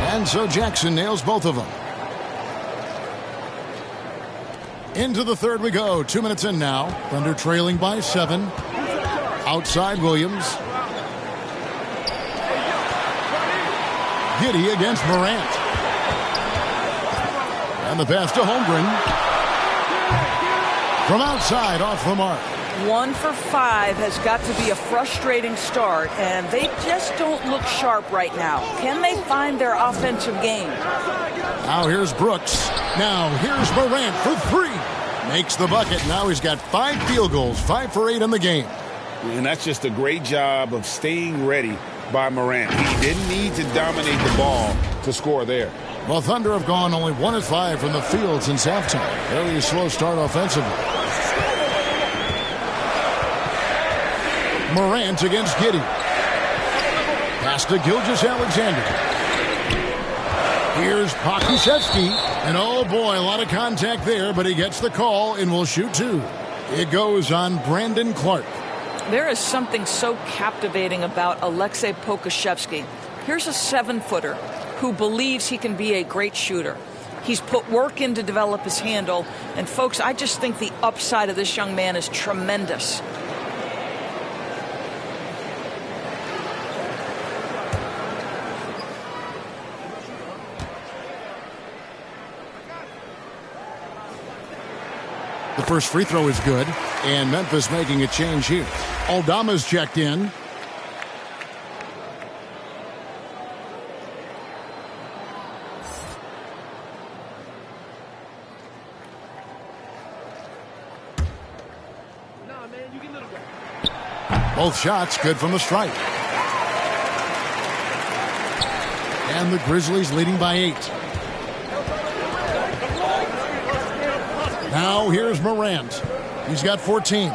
And so Jackson nails both of them. Into the third we go. 2 minutes in now. Thunder trailing by 7. Outside Williams. Giddey against Morant. And the pass to Holmgren. From outside, off the mark. 1 for 5 has got to be a frustrating start, and they just don't look sharp right now. Can they find their offensive game? Now here's Brooks. Now here's Morant for 3. Makes the bucket. Now he's got 5 field goals, 5 for 8 in the game. And that's just a great job of staying ready by Morant. He didn't need to dominate the ball to score there. Well, Thunder have gone only 1 of 5 from the field since halftime. Very slow start offensively. Morant against Giddey. Pass to Gilgeous-Alexander. Here's Pokusevski. And oh boy, a lot of contact there, but he gets the call and will shoot 2. It goes on Brandon Clark. There is something so captivating about Aleksej Pokusevski. Here's a 7-footer who believes he can be a great shooter. He's put work in to develop his handle. And folks, I just think the upside of this young man is tremendous. The first free throw is good, and Memphis making a change here. Aldama's checked in. Both shots good from the stripe. And the Grizzlies leading by 8. Now here's Morant. He's got 14.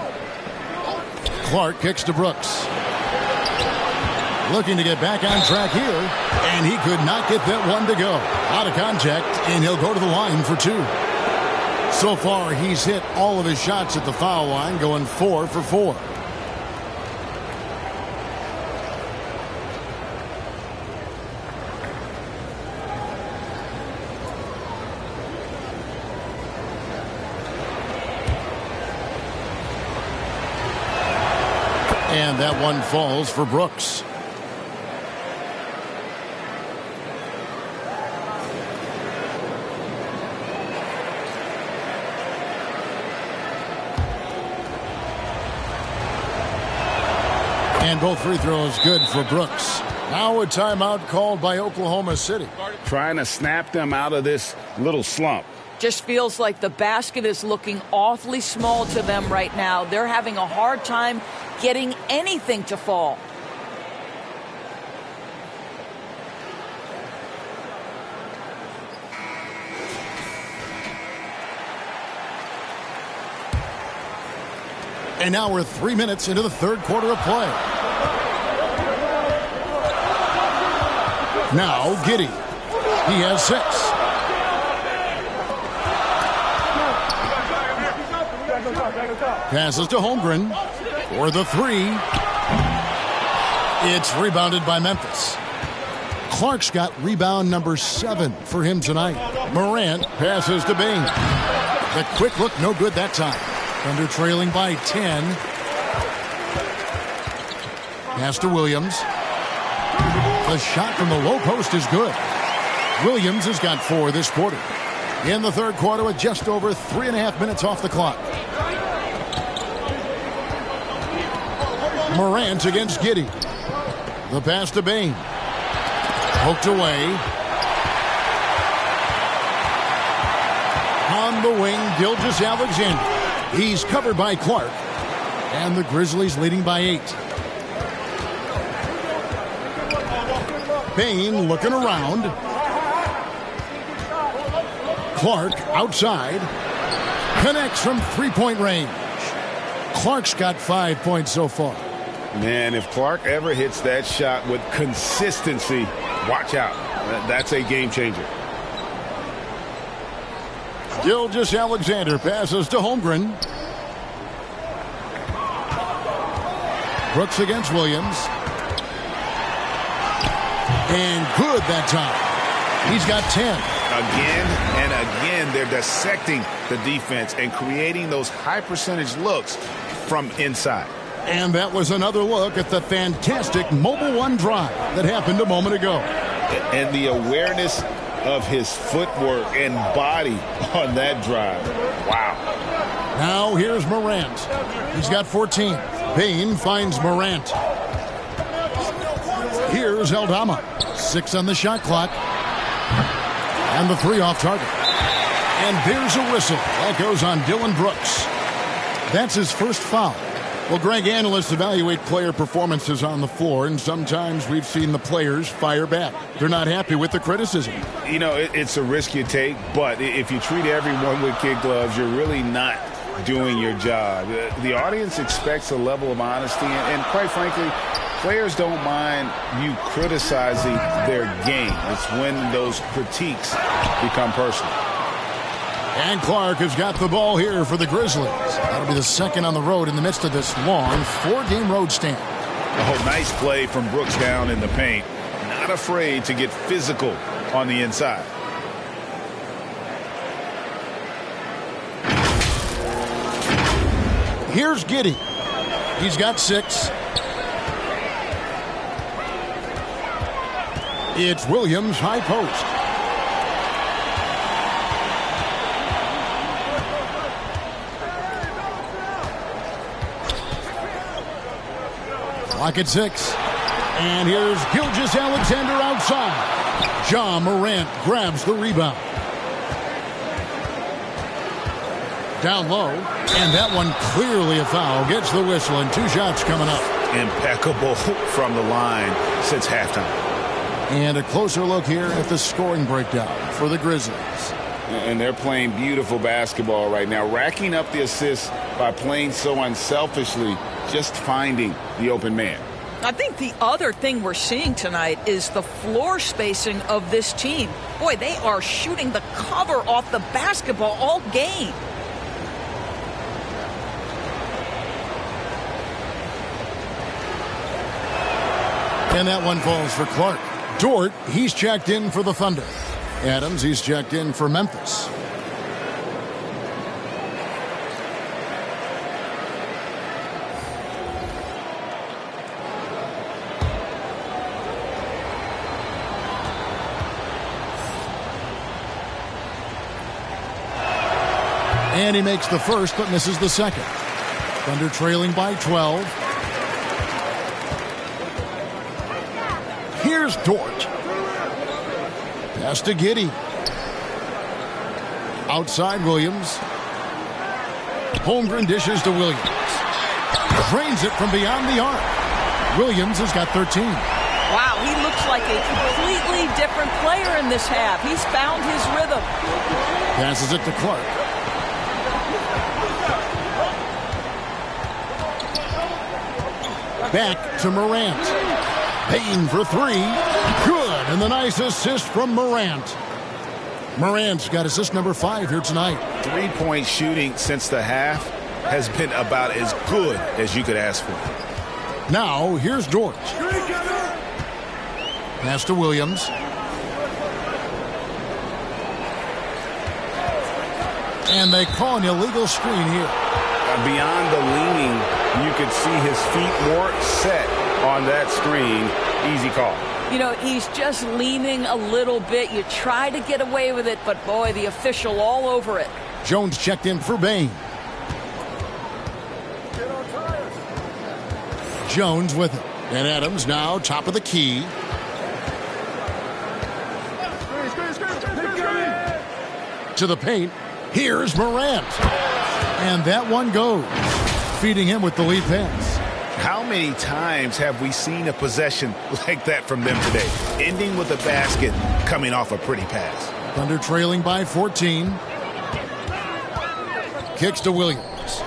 Clark kicks to Brooks. Looking to get back on track here, and he could not get that one to go. Out of contact, and he'll go to the line for 2. So far, he's hit all of his shots at the foul line, going 4 for 4. And that one falls for Brooks. And both free throws good for Brooks. Now a timeout called by Oklahoma City. Trying to snap them out of this little slump. Just feels like the basket is looking awfully small to them right now. They're having a hard time getting anything to fall. And now we're 3 minutes into the third quarter of play. Now Giddey. He has 6. Passes to Holmgren for the 3. It's rebounded by Memphis. Clark's got rebound number 7 for him tonight. Morant passes to Bain. The quick look, no good that time. Thunder trailing by 10. Pass to Williams. The shot from the low post is good. Williams has got 4 this quarter. In the third quarter with just over 3.5 minutes off the clock. Morant against Giddey. The pass to Bain. Poked away. On the wing, Gilgeous-Alexander. He's covered by Clark. And the Grizzlies leading by 8. Bain looking around. Clark outside. Connects from three-point range. Clark's got 5 points so far. Man, if Clark ever hits that shot with consistency, watch out. That's a game changer. Gilgeous-Alexander passes to Holmgren. Brooks against Williams. And good that time. He's got 10. Again and again, they're dissecting the defense and creating those high-percentage looks from inside. And that was another look at the fantastic Mobile One drive that happened a moment ago. And the awareness of his footwork and body on that drive. Wow. Now here's Morant. He's got 14. Bain finds Morant. Here's Aldama. 6 on the shot clock. And the 3 off target. And there's a whistle. That goes on Dylan Brooks. That's his first foul. Well, Greg, analysts evaluate player performances on the floor, and sometimes we've seen the players fire back. They're not happy with the criticism. You know, it's a risk you take, but if you treat everyone with kid gloves, you're really not doing your job. The audience expects a level of honesty, and quite frankly, players don't mind you criticizing their game. It's when those critiques become personal. And Clark has got the ball here for the Grizzlies. That'll be the second on the road in the midst of this long 4-game road stand. Oh, nice play from Brooks down in the paint. Not afraid to get physical on the inside. Here's Giddey. He's got 6. It's Williams, high post. Clock at 6. And here's Gilgeous-Alexander outside. Ja Morant grabs the rebound. Down low. And that one clearly a foul. Gets the whistle, and 2 shots coming up. Impeccable from the line since halftime. And a closer look here at the scoring breakdown for the Grizzlies. And they're playing beautiful basketball right now, racking up the assists by playing so unselfishly, just finding the open man. I think the other thing we're seeing tonight is the floor spacing of this team. Boy, they are shooting the cover off the basketball all game. And that one falls for Clark. Dort, he's checked in for the Thunder. Adams, he's checked in for Memphis. And he makes the first but misses the second. Thunder trailing by 12. Here's Dort. Pass to Giddey. Outside Williams. Holmgren dishes to Williams. Drains it from beyond the arc. Williams has got 13. Wow, he looks like a completely different player in this half. He's found his rhythm. Passes it to Clark. Back to Morant. Payne for three. Good, and the nice assist from Morant. Morant's got assist number 5 here tonight. 3-point shooting since the half has been about as good as you could ask for. Now, here's Dort. Pass to Williams. And they call an illegal screen here. Beyond the leaning, you could see his feet more set on that screen. Easy call. You know, he's just leaning a little bit. You try to get away with it, but boy, the official all over it. Jones checked in for Bane. Jones with it. And Adams now top of the key. To the paint. Here's Morant. And that one goes. Feeding him with the lead pass. How many times have we seen a possession like that from them today? Ending with a basket, coming off a pretty pass. Thunder trailing by 14. Kicks to Williams.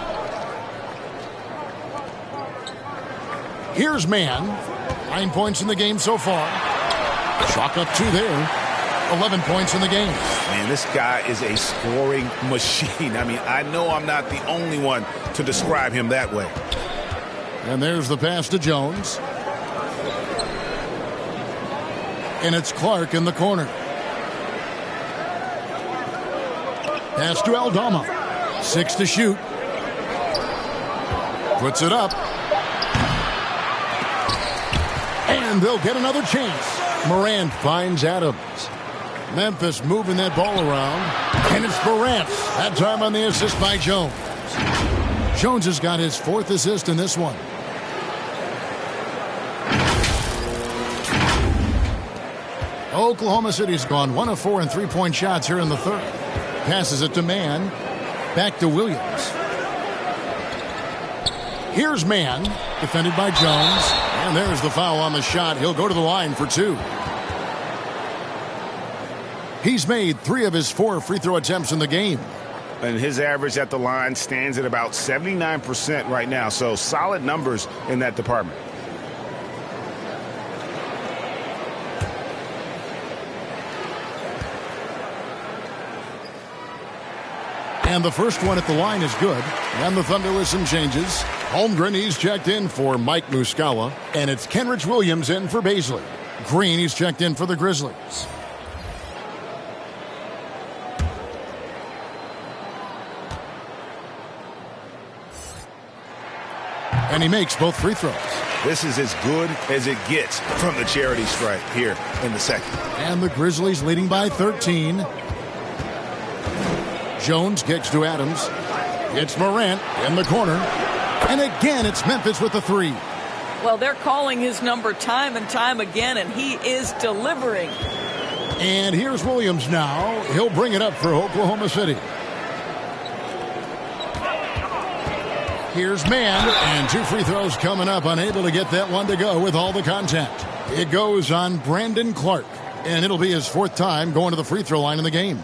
Here's Mann. 9 points in the game so far. Chalk up 2 there. 11 points in the game. Man, this guy is a scoring machine. I mean, I know I'm not the only one to describe him that way. And there's the pass to Jones. And it's Clark in the corner. Pass to Aldama. 6 to shoot. Puts it up. And they'll get another chance. Morant finds Adams. Memphis moving that ball around. And it's Morant. That time on the assist by Jones. Jones has got his 4th assist in this one. Oklahoma City's gone 1 of 4 in 3-point shots here in the third. Passes it to Mann. Back to Williams. Here's Mann. Defended by Jones. And there's the foul on the shot. He'll go to the line for 2. He's made 3 of his 4 free throw attempts in the game. And his average at the line stands at about 79% right now. So solid numbers in that department. And the first one at the line is good. And the Thunder with some changes. Holmgren, he's checked in for Mike Muscala. And it's Kenrich Williams in for Baisley. Green, he's checked in for the Grizzlies. And he makes both free throws. This is as good as it gets from the charity stripe here in the second. And the Grizzlies leading by 13. Jones kicks to Adams. It's Morant in the corner. And again, it's Memphis with the 3. Well, they're calling his number time and time again, and he is delivering. And here's Williams now. He'll bring it up for Oklahoma City. Here's Mann, and 2 free throws coming up. Unable to get that one to go with all the contact. It goes on Brandon Clark, and it'll be his 4th time going to the free throw line in the game.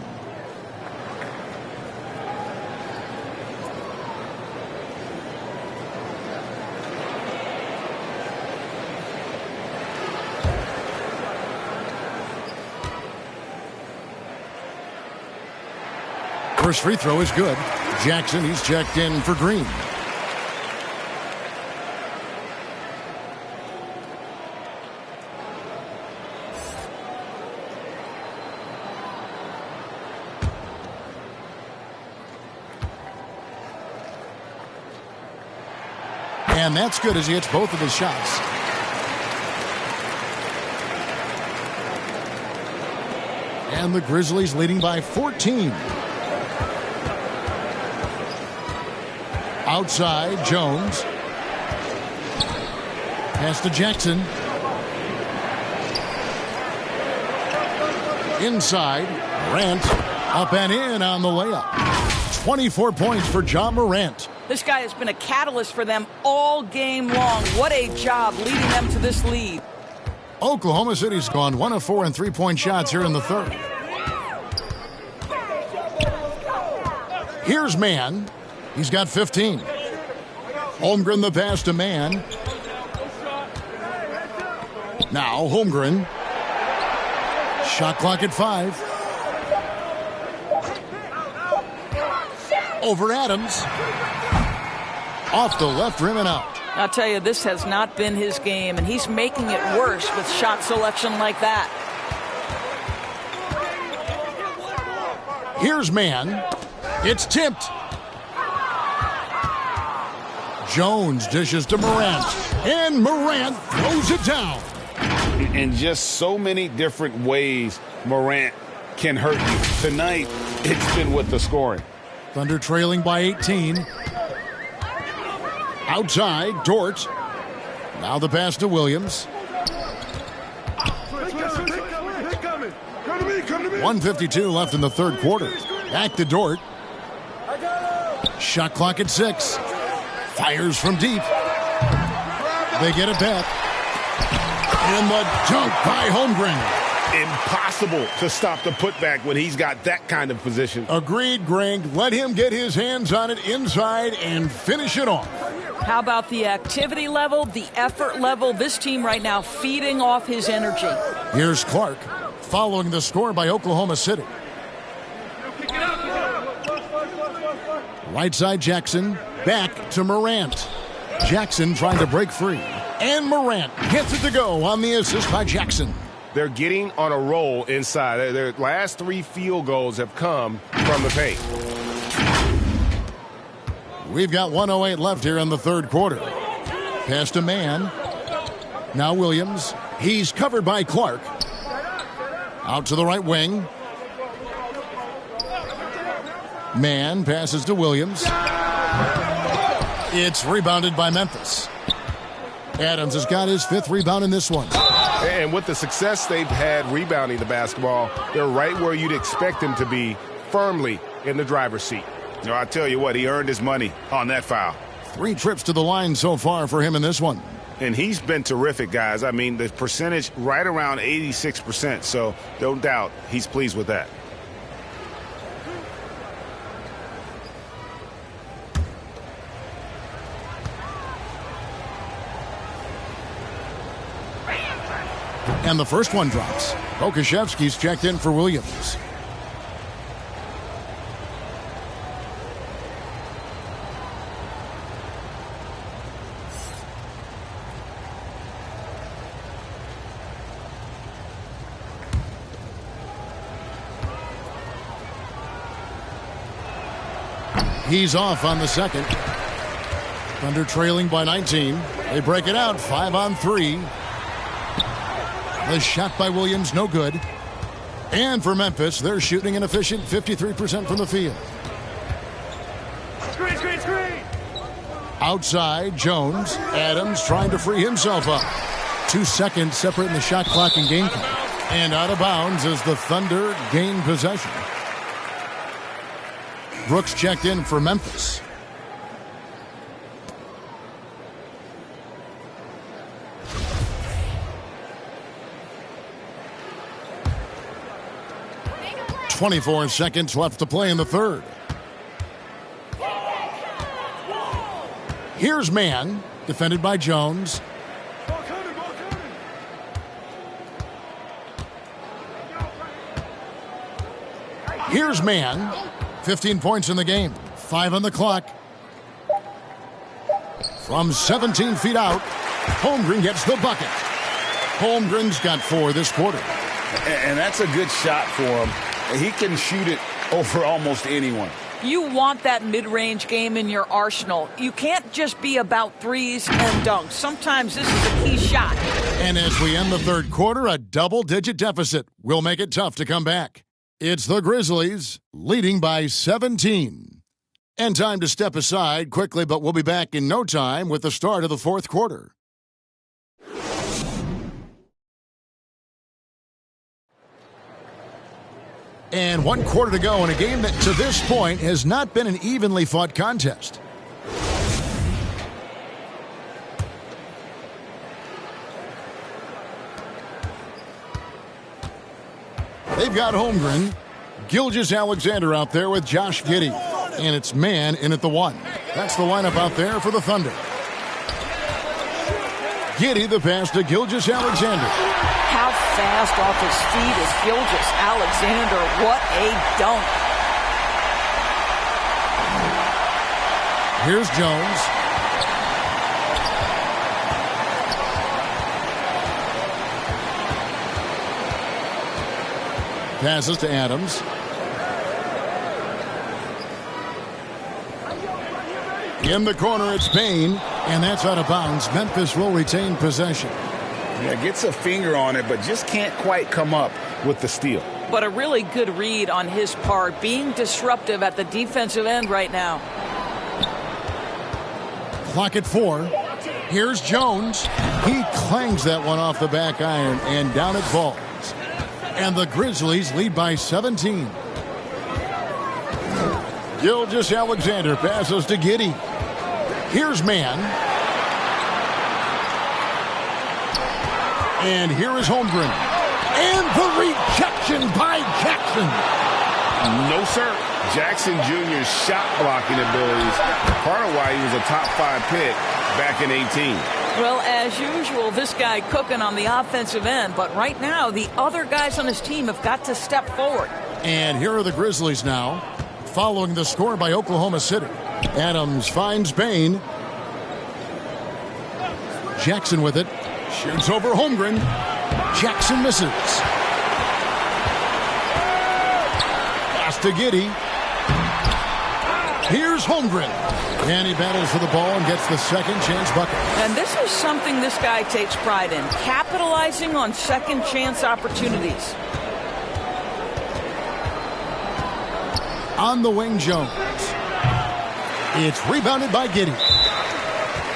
First free throw is good. Jackson, he's checked in for Green. And that's good as he hits both of his shots. And the Grizzlies leading by 14. Outside, Jones. Pass to Jackson. Inside, Morant. Up and in on the layup. 24 points for Ja Morant. This guy has been a catalyst for them all game long. What a job leading them to this lead. Oklahoma City's gone 1 of 4 in three-point shots here in the third. Here's Mann. He's got 15. Holmgren the pass to Mann. Now Holmgren. Shot clock at 5. Over Adams. Off the left rim and out. I'll tell you, this has not been his game, and he's making it worse with shot selection like that. Here's Mann. It's tipped. Jones dishes to Morant. And Morant throws it down. In just so many different ways, Morant can hurt you. Tonight, it's been with the scoring. Thunder trailing by 18. Outside, Dort. Now the pass to Williams. 1:52 left in the third quarter. Back to Dort. Shot clock at 6. Fires from deep. They get it back. And the dunk by Holmgren. Impossible to stop the putback when he's got that kind of position. Agreed, Greg. Let him get his hands on it inside and finish it off. How about the activity level, the effort level? This team right now feeding off his energy. Here's Clark following the score by Oklahoma City. Right side Jackson, back to Morant. Jackson trying to break free. And Morant gets it to go on the assist by Jackson. They're getting on a roll inside. Their last 3 field goals have come from the paint. We've got 1:08 left here in the third quarter. Pass to Mann. Now Williams. He's covered by Clark. Out to the right wing. Mann passes to Williams. It's rebounded by Memphis. Adams has got his 5th rebound in this one. And with the success they've had rebounding the basketball, they're right where you'd expect them to be, firmly in the driver's seat. No, I tell you what, he earned his money on that foul. 3 trips to the line so far for him in this one. And he's been terrific, guys. I mean, the percentage right around 86%, so no doubt he's pleased with that. And the first one drops. Okashevsky's checked in for Williams. He's off on the second. Thunder trailing by 19. They break it out 5-on-3. The shot by Williams, no good. And for Memphis, they're shooting an efficient 53% from the field. Screen, screen, screen. Outside, Jones. Adams trying to free himself up. 2 seconds separating the shot clock and game clock. And out of bounds as the Thunder gain possession. Brooks checked in for Memphis. .24 seconds left to play in the third. Here's Mann, defended by Jones. Here's Mann, 15 points in the game, 5 on the clock. From 17 feet out, Holmgren gets the bucket. Holmgren's got 4 this quarter. And that's a good shot for him. He can shoot it over almost anyone. You want that mid-range game in your arsenal. You can't just be about threes and dunks. Sometimes this is a key shot. And as we end the third quarter, a double-digit deficit will make it tough to come back. It's the Grizzlies leading by 17. And time to step aside quickly, but we'll be back in no time with the start of the fourth quarter. And 1 quarter to go in a game that to this point has not been an evenly fought contest. They've got Holmgren, Gilgeous-Alexander out there with Josh Giddey. And it's man in at the 1. That's the lineup out there for the Thunder. Giddey, the pass to Gilgeous-Alexander. How fast off his feet is Gilgeous-Alexander. What a dunk. Here's Jones. Passes to Adams. In the corner, it's Payne, and that's out of bounds. Memphis will retain possession. Yeah, gets a finger on it, but just can't quite come up with the steal. But a really good read on his part, being disruptive at the defensive end right now. Clock at 4. Here's Jones. He clangs that one off the back iron, and down it falls. And the Grizzlies lead by 17. Gilgeous-Alexander passes to Giddey. Here's man. And here is Holmgren. And the rejection by Jackson. No, sir. Jackson Jr.'s shot blocking abilities, part of why he was a top 5 pick back in 18. Well, as usual, this guy cooking on the offensive end. But right now, the other guys on his team have got to step forward. And here are the Grizzlies now, following the score by Oklahoma City. Adams finds Payne. Jackson with it. Shoots over Holmgren. Jackson misses. Pass to Giddey. Here's Holmgren. And he battles for the ball and gets the second chance bucket. And this is something this guy takes pride in, capitalizing on second chance opportunities. On the wing, Jones. It's rebounded by Giddey.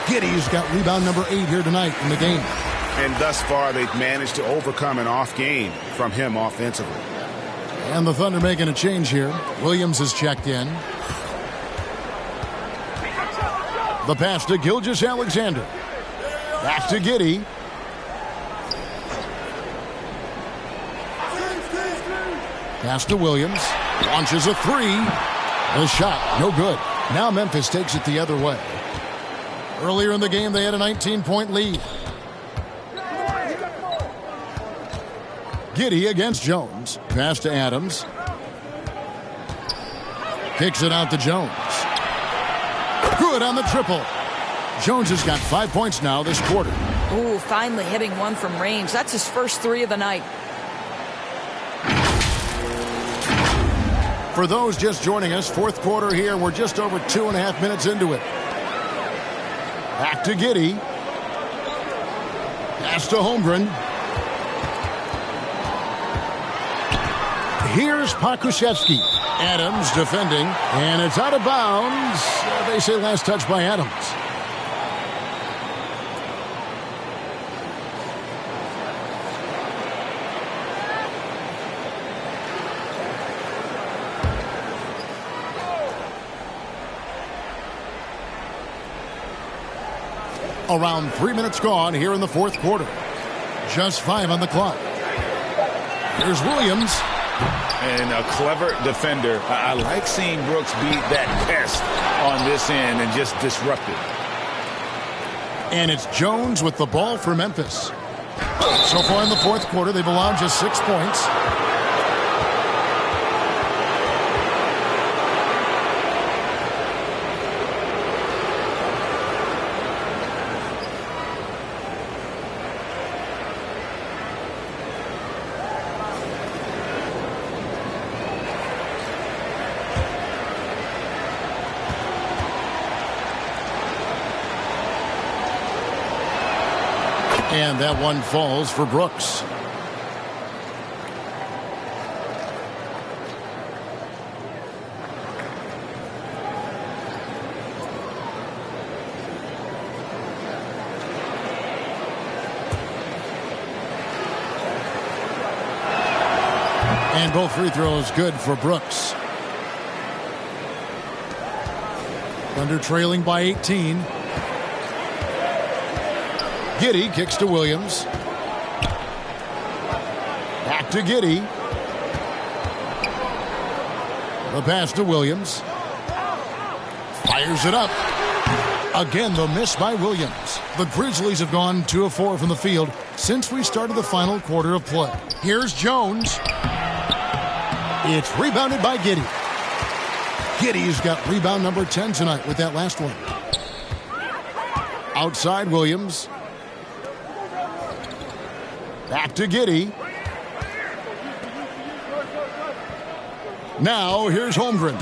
Giddey's got rebound number 8 here tonight in the game. And thus far, they've managed to overcome an off game from him offensively. And the Thunder making a change here. Williams is checked in. The pass to Gilgeous-Alexander. Pass to Giddey. Pass to Williams. Launches a 3. The shot, no good. Now Memphis takes it the other way. Earlier in the game, they had a 19-point lead. Giddey against Jones. Pass to Adams. Kicks it out to Jones. Good on the triple. Jones has got 5 points now this quarter. Ooh, finally hitting one from range. That's his first 3 of the night. For those just joining us, fourth quarter here. We're just over 2.5 minutes into it. Back to Giddey. Pass to Holmgren. Here's Pokusevski. Adams defending, and it's out of bounds. They say last touch by Adams. Around 3 minutes gone here in the fourth quarter. Just 5 on the clock. Here's Williams. And a clever defender. I like seeing Brooks beat that pest on this end and just disrupt it. And it's Jones with the ball for Memphis. So far in the fourth quarter, they've allowed just 6 points. And that one falls for Brooks. And both free throws good for Brooks. Thunder trailing by 18. Giddey kicks to Williams. Back to Giddey. The pass to Williams. Fires it up. Again, the miss by Williams. The Grizzlies have gone 2 of 4 from the field since we started the final quarter of play. Here's Jones. It's rebounded by Giddey. Giddey's got rebound number 10 tonight with that last one. Outside Williams. Back to Giddey. Now here's Holmgren.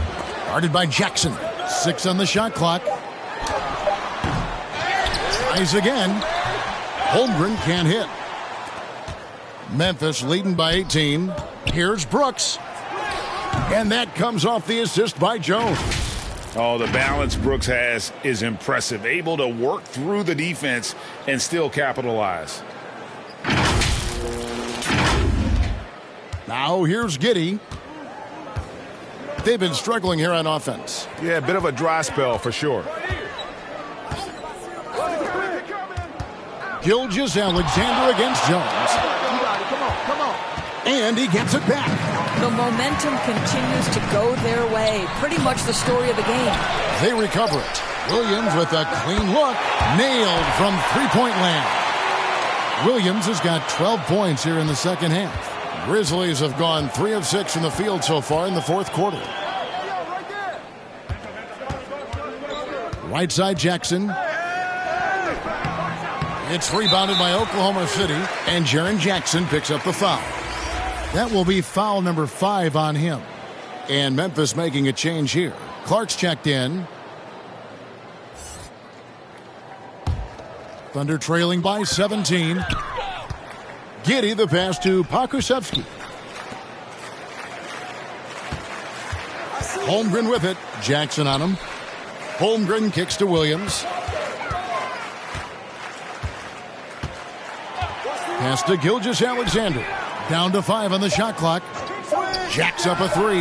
Guarded by Jackson. 6 on the shot clock. Tries again. Holmgren can't hit. Memphis leading by 18. Here's Brooks. And that comes off the assist by Jones. Oh, the balance Brooks has is impressive. Able to work through the defense and still capitalize. Now here's Giddey. They've been struggling here on offense. Yeah, a bit of a dry spell for sure. Gilgeous-Alexander against Jones. Come on. And he gets it back. The momentum continues to go their way. Pretty much the story of the game. They recover it. Williams with a clean look. Nailed from three-point land. Williams has got 12 points here in the second half. Grizzlies have gone 3 of 6 in the field so far in the fourth quarter. Right side Jackson. It's rebounded by Oklahoma City, and Jaren Jackson picks up the foul. That will be foul number 5 on him. And Memphis making a change here. Clark's checked in. Thunder trailing by 17. Giddey the pass to Pokusevski. Holmgren with it. Jackson on him. Holmgren kicks to Williams. Pass to Gilgeous-Alexander. Down to 5 on the shot clock. Jacks up a 3.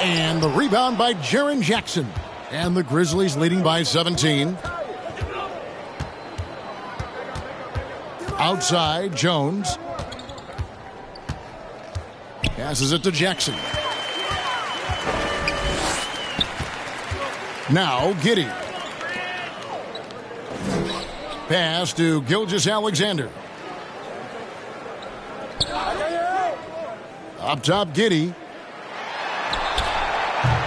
And the rebound by Jaren Jackson. And the Grizzlies leading by 17. Outside, Jones. Passes it to Jackson. Now, Giddey. Pass to Gilgeous-Alexander. Up top, Giddey.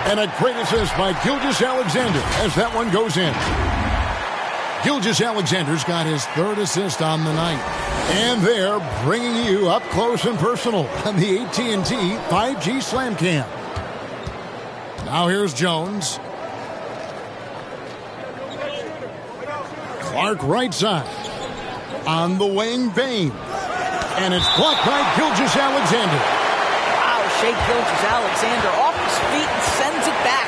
And a great assist by Gilgeous-Alexander as that one goes in. Gilgeous-Alexander's got his 3rd assist on the night. And they're bringing you up close and personal on the AT&T 5G Slam Cam. Now here's Jones. Clark right side. On the wing, Bain. And it's blocked by Gilgeous-Alexander. Wow, Shea Gilgeous-Alexander off his feet and sends it back.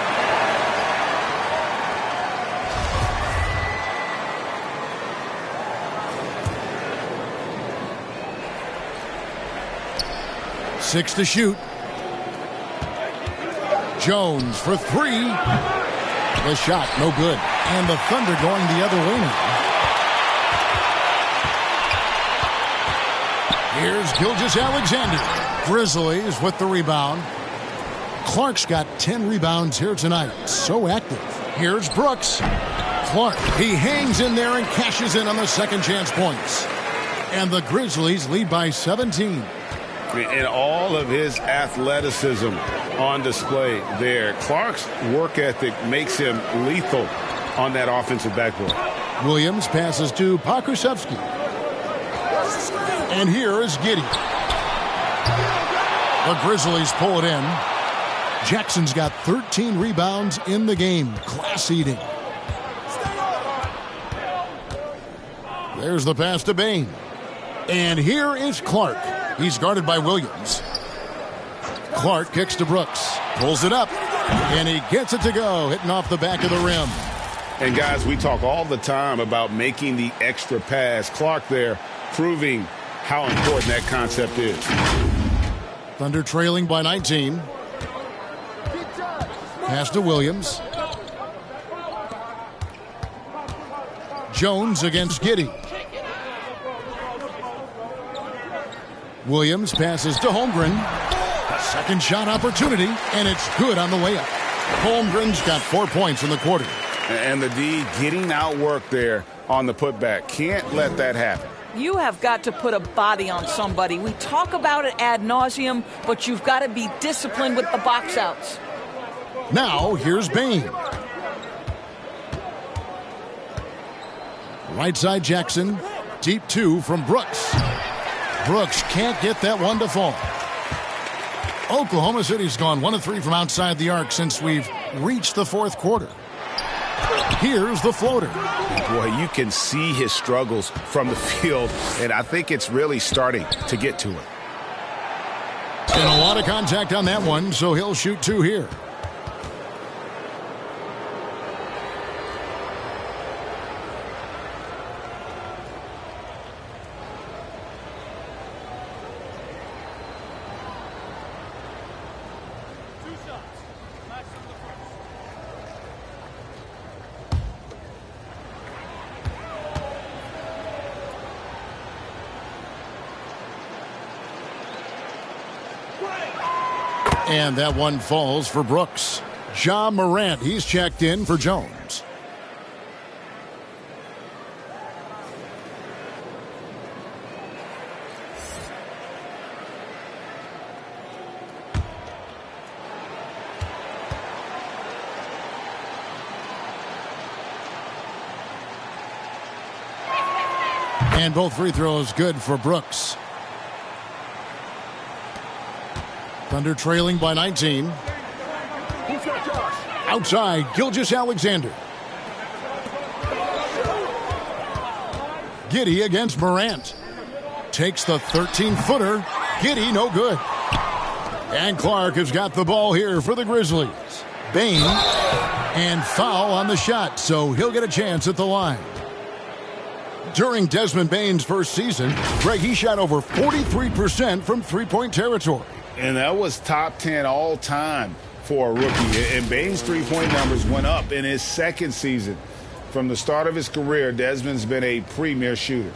Six to shoot. Jones for 3. The shot, no good. And the Thunder going the other way now. Here's Gilgeous-Alexander. Grizzlies with the rebound. Clark's got 10 rebounds here tonight. So active. Here's Brooks. Clark, he hangs in there and cashes in on the second chance points. And the Grizzlies lead by 17. And all of his athleticism on display there. Clark's work ethic makes him lethal on that offensive backboard. Williams passes to Pokusevski. And here is Giddey. The Grizzlies pull it in. Jackson's got 13 rebounds in the game. Class eating. There's the pass to Bain. And here is Clark. He's guarded by Williams. Clark kicks to Brooks. Pulls it up. And he gets it to go, hitting off the back of the rim. And guys, we talk all the time about making the extra pass. Clark there proving how important that concept is. Thunder trailing by 19. Pass to Williams. Jones against Giddey. Williams passes to Holmgren. Second shot opportunity, and it's good on the way up. Holmgren's got 4 points in the quarter. And the D getting outworked there on the putback. Can't let that happen. You have got to put a body on somebody. We talk about it ad nauseum, but you've got to be disciplined with the box outs. Now, here's Bain. Right side Jackson. Deep 2 from Brooks. Brooks can't get that one to fall. Oklahoma City's gone 1 of 3 from outside the arc since we've reached the fourth quarter. Here's the floater. Boy, you can see his struggles from the field, and I think it's really starting to get to him. And a lot of contact on that one, so he'll shoot 2 here. And that one falls for Brooks. Ja Morant, he's checked in for Jones. And both free throws good for Brooks. Thunder trailing by 19. Outside, Gilgeous-Alexander. Giddey against Morant. Takes the 13-footer. Giddey, no good. And Clark has got the ball here for the Grizzlies. Bain, and foul on the shot, so he'll get a chance at the line. During Desmond Bain's first season, Greg, he shot over 43% from three-point territory. And that was top 10 all time for a rookie. And Bain's three-point numbers went up in his second season. From the start of his career, Desmond's been a premier shooter.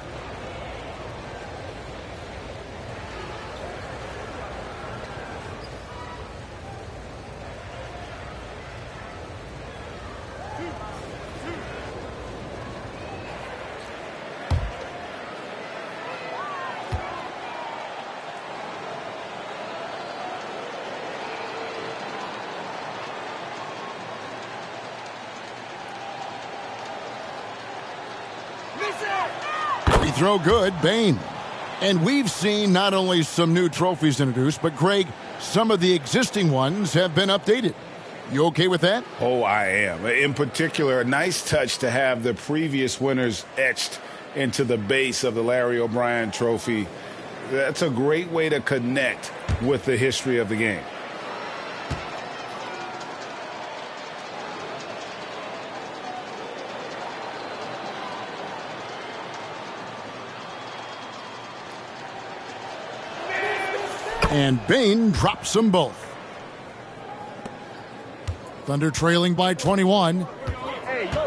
Free throw good, Bain. And we've seen not only some new trophies introduced, but Greg, some of the existing ones have been updated. You okay with that? Oh, I am. In particular, a nice touch to have the previous winners etched into the base of the Larry O'Brien trophy. That's a great way to connect with the history of the game. And Bain drops them both. Thunder trailing by 21.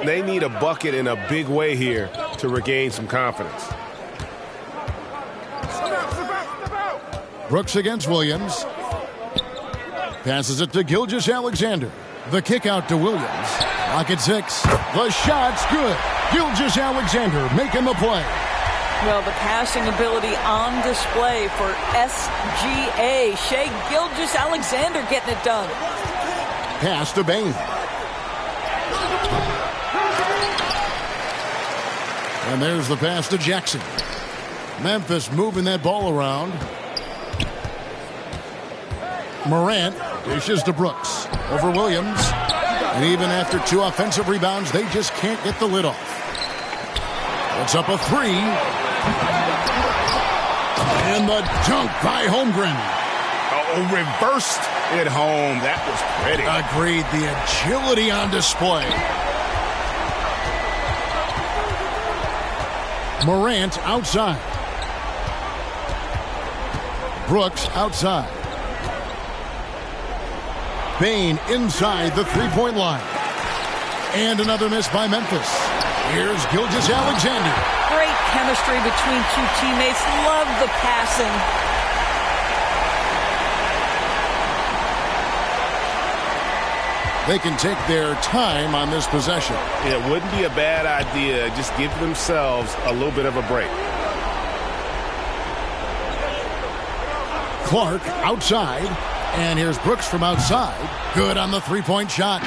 They need a bucket in a big way here to regain some confidence. Brooks against Williams. Passes it to Gilgeous-Alexander. The kick out to Williams. Lock at 6. The shot's good. Gilgeous-Alexander making the play. Well, the passing ability on display for SGA. Shai Gilgeous-Alexander getting it done. Pass to Bain. And there's the pass to Jackson. Memphis moving that ball around. Morant dishes to Brooks. Over Williams. And even after 2 offensive rebounds, they just can't get the lid off. It's up a 3. And the dunk by Holmgren. Oh, reversed it home. That was pretty. Agreed. The agility on display. Morant outside. Brooks outside. Bane inside the three-point line. And another miss by Memphis. Here's Gilgeous-Alexander. Great chemistry between two teammates. Love the passing. They can take their time on this possession. It wouldn't be a bad idea. Just give themselves a little bit of a break. Clark outside. And here's Brooks from outside. Good on the three-point shot.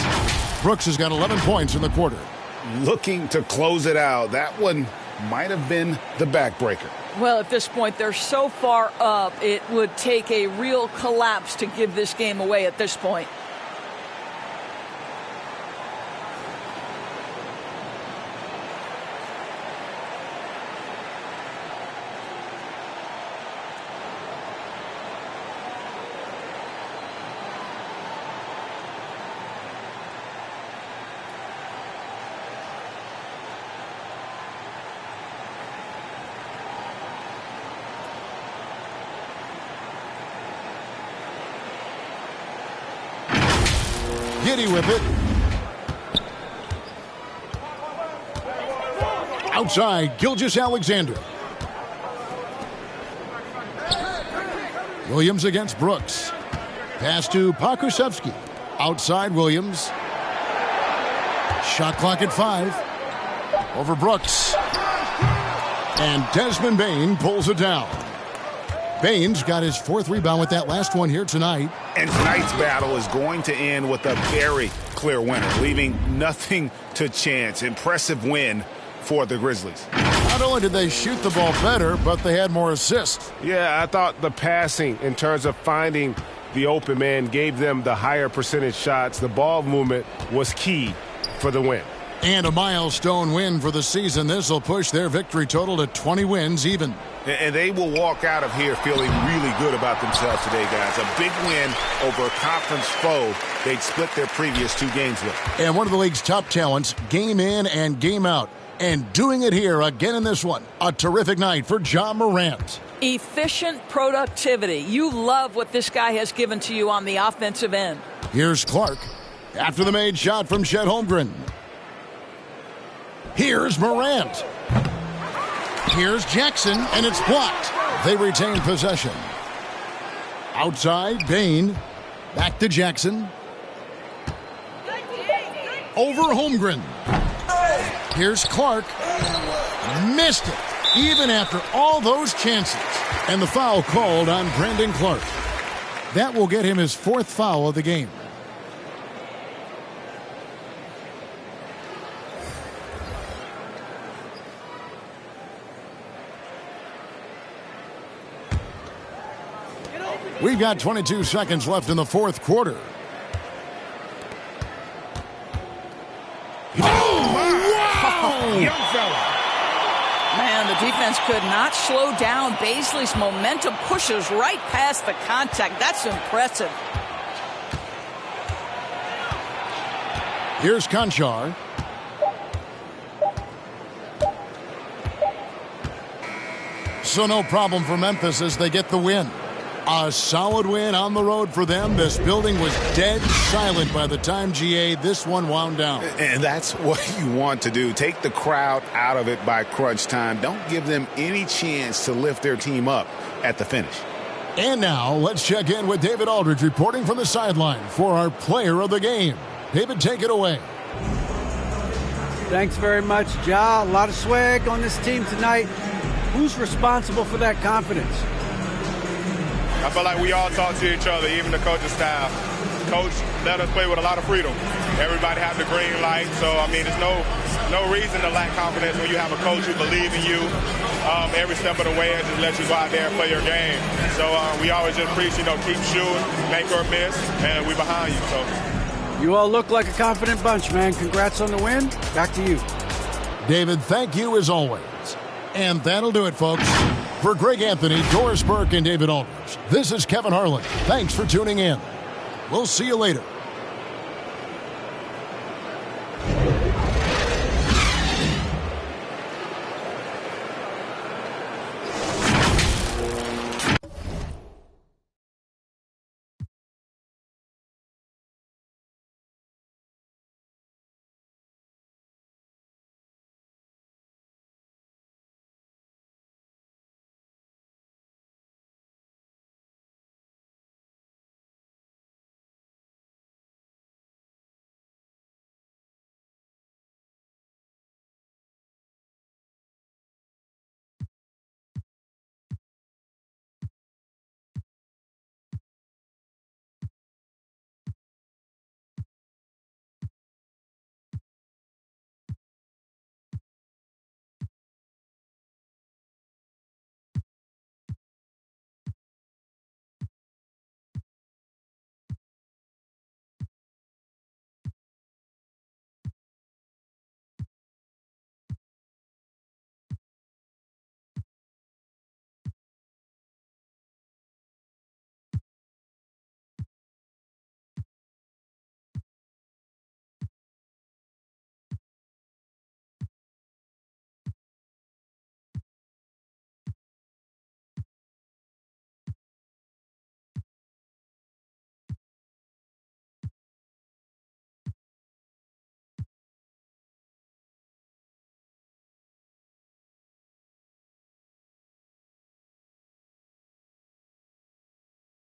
Brooks has got 11 points in the quarter. Looking to close it out. That one might have been the backbreaker. Well, at this point, they're so far up, it would take a real collapse to give this game away at this point. Giddy with it. Outside, Gilgeous-Alexander. Williams against Brooks. Pass to Pokusevski. Outside Williams. Shot clock at 5. Over Brooks. And Desmond Bane pulls it down. Bane's got his 4th rebound with that last one here tonight. And tonight's battle is going to end with a very clear winner, leaving nothing to chance. Impressive win for the Grizzlies. Not only did they shoot the ball better, but they had more assists. Yeah, I thought the passing in terms of finding the open man gave them the higher percentage shots. The ball movement was key for the win. And a milestone win for the season. This will push their victory total to 20 wins even. And they will walk out of here feeling really good about themselves today, guys. A big win over a conference foe they'd split their previous 2 games with. And one of the league's top talents, game in and game out. And doing it here again in this one. A terrific night for Ja Morant. Efficient productivity. You love what this guy has given to you on the offensive end. Here's Clark. After the made shot from Chet Holmgren. Here's Morant. Here's Jackson, and it's blocked. They retain possession. Outside, Bane. Back to Jackson. Over Holmgren. Here's Clark. Missed it, even after all those chances. And the foul called on Brandon Clark. That will get him his 4th foul of the game. We've got 22 seconds left in the 4th quarter. Oh, wow! Young fella. Man, the defense could not slow down. Baisley's momentum pushes right past the contact. That's impressive. Here's Conchar. So no problem for Memphis as they get the win. A solid win on the road for them. This building was dead silent by the time, GA, this one wound down. And that's what you want to do. Take the crowd out of it by crunch time. Don't give them any chance to lift their team up at the finish. And now let's check in with David Aldridge reporting from the sideline for our player of the game. David, take it away. Thanks very much, Ja. A lot of swag on this team tonight. Who's responsible for that confidence? I feel like we all talk to each other, even the coaching staff. Coach let us play with a lot of freedom. Everybody has the green light, so, I mean, there's no reason to lack confidence when you have a coach who believes in you every step of the way and just let you go out there and play your game. So we always just preach, keep shooting, make or miss, and we're behind you. So. You all look like a confident bunch, man. Congrats on the win. Back to you. David, thank you as always. And that'll do it, folks. For Greg Anthony, Doris Burke, and David Aldridge, this is Kevin Harlan. Thanks for tuning in. We'll see you later.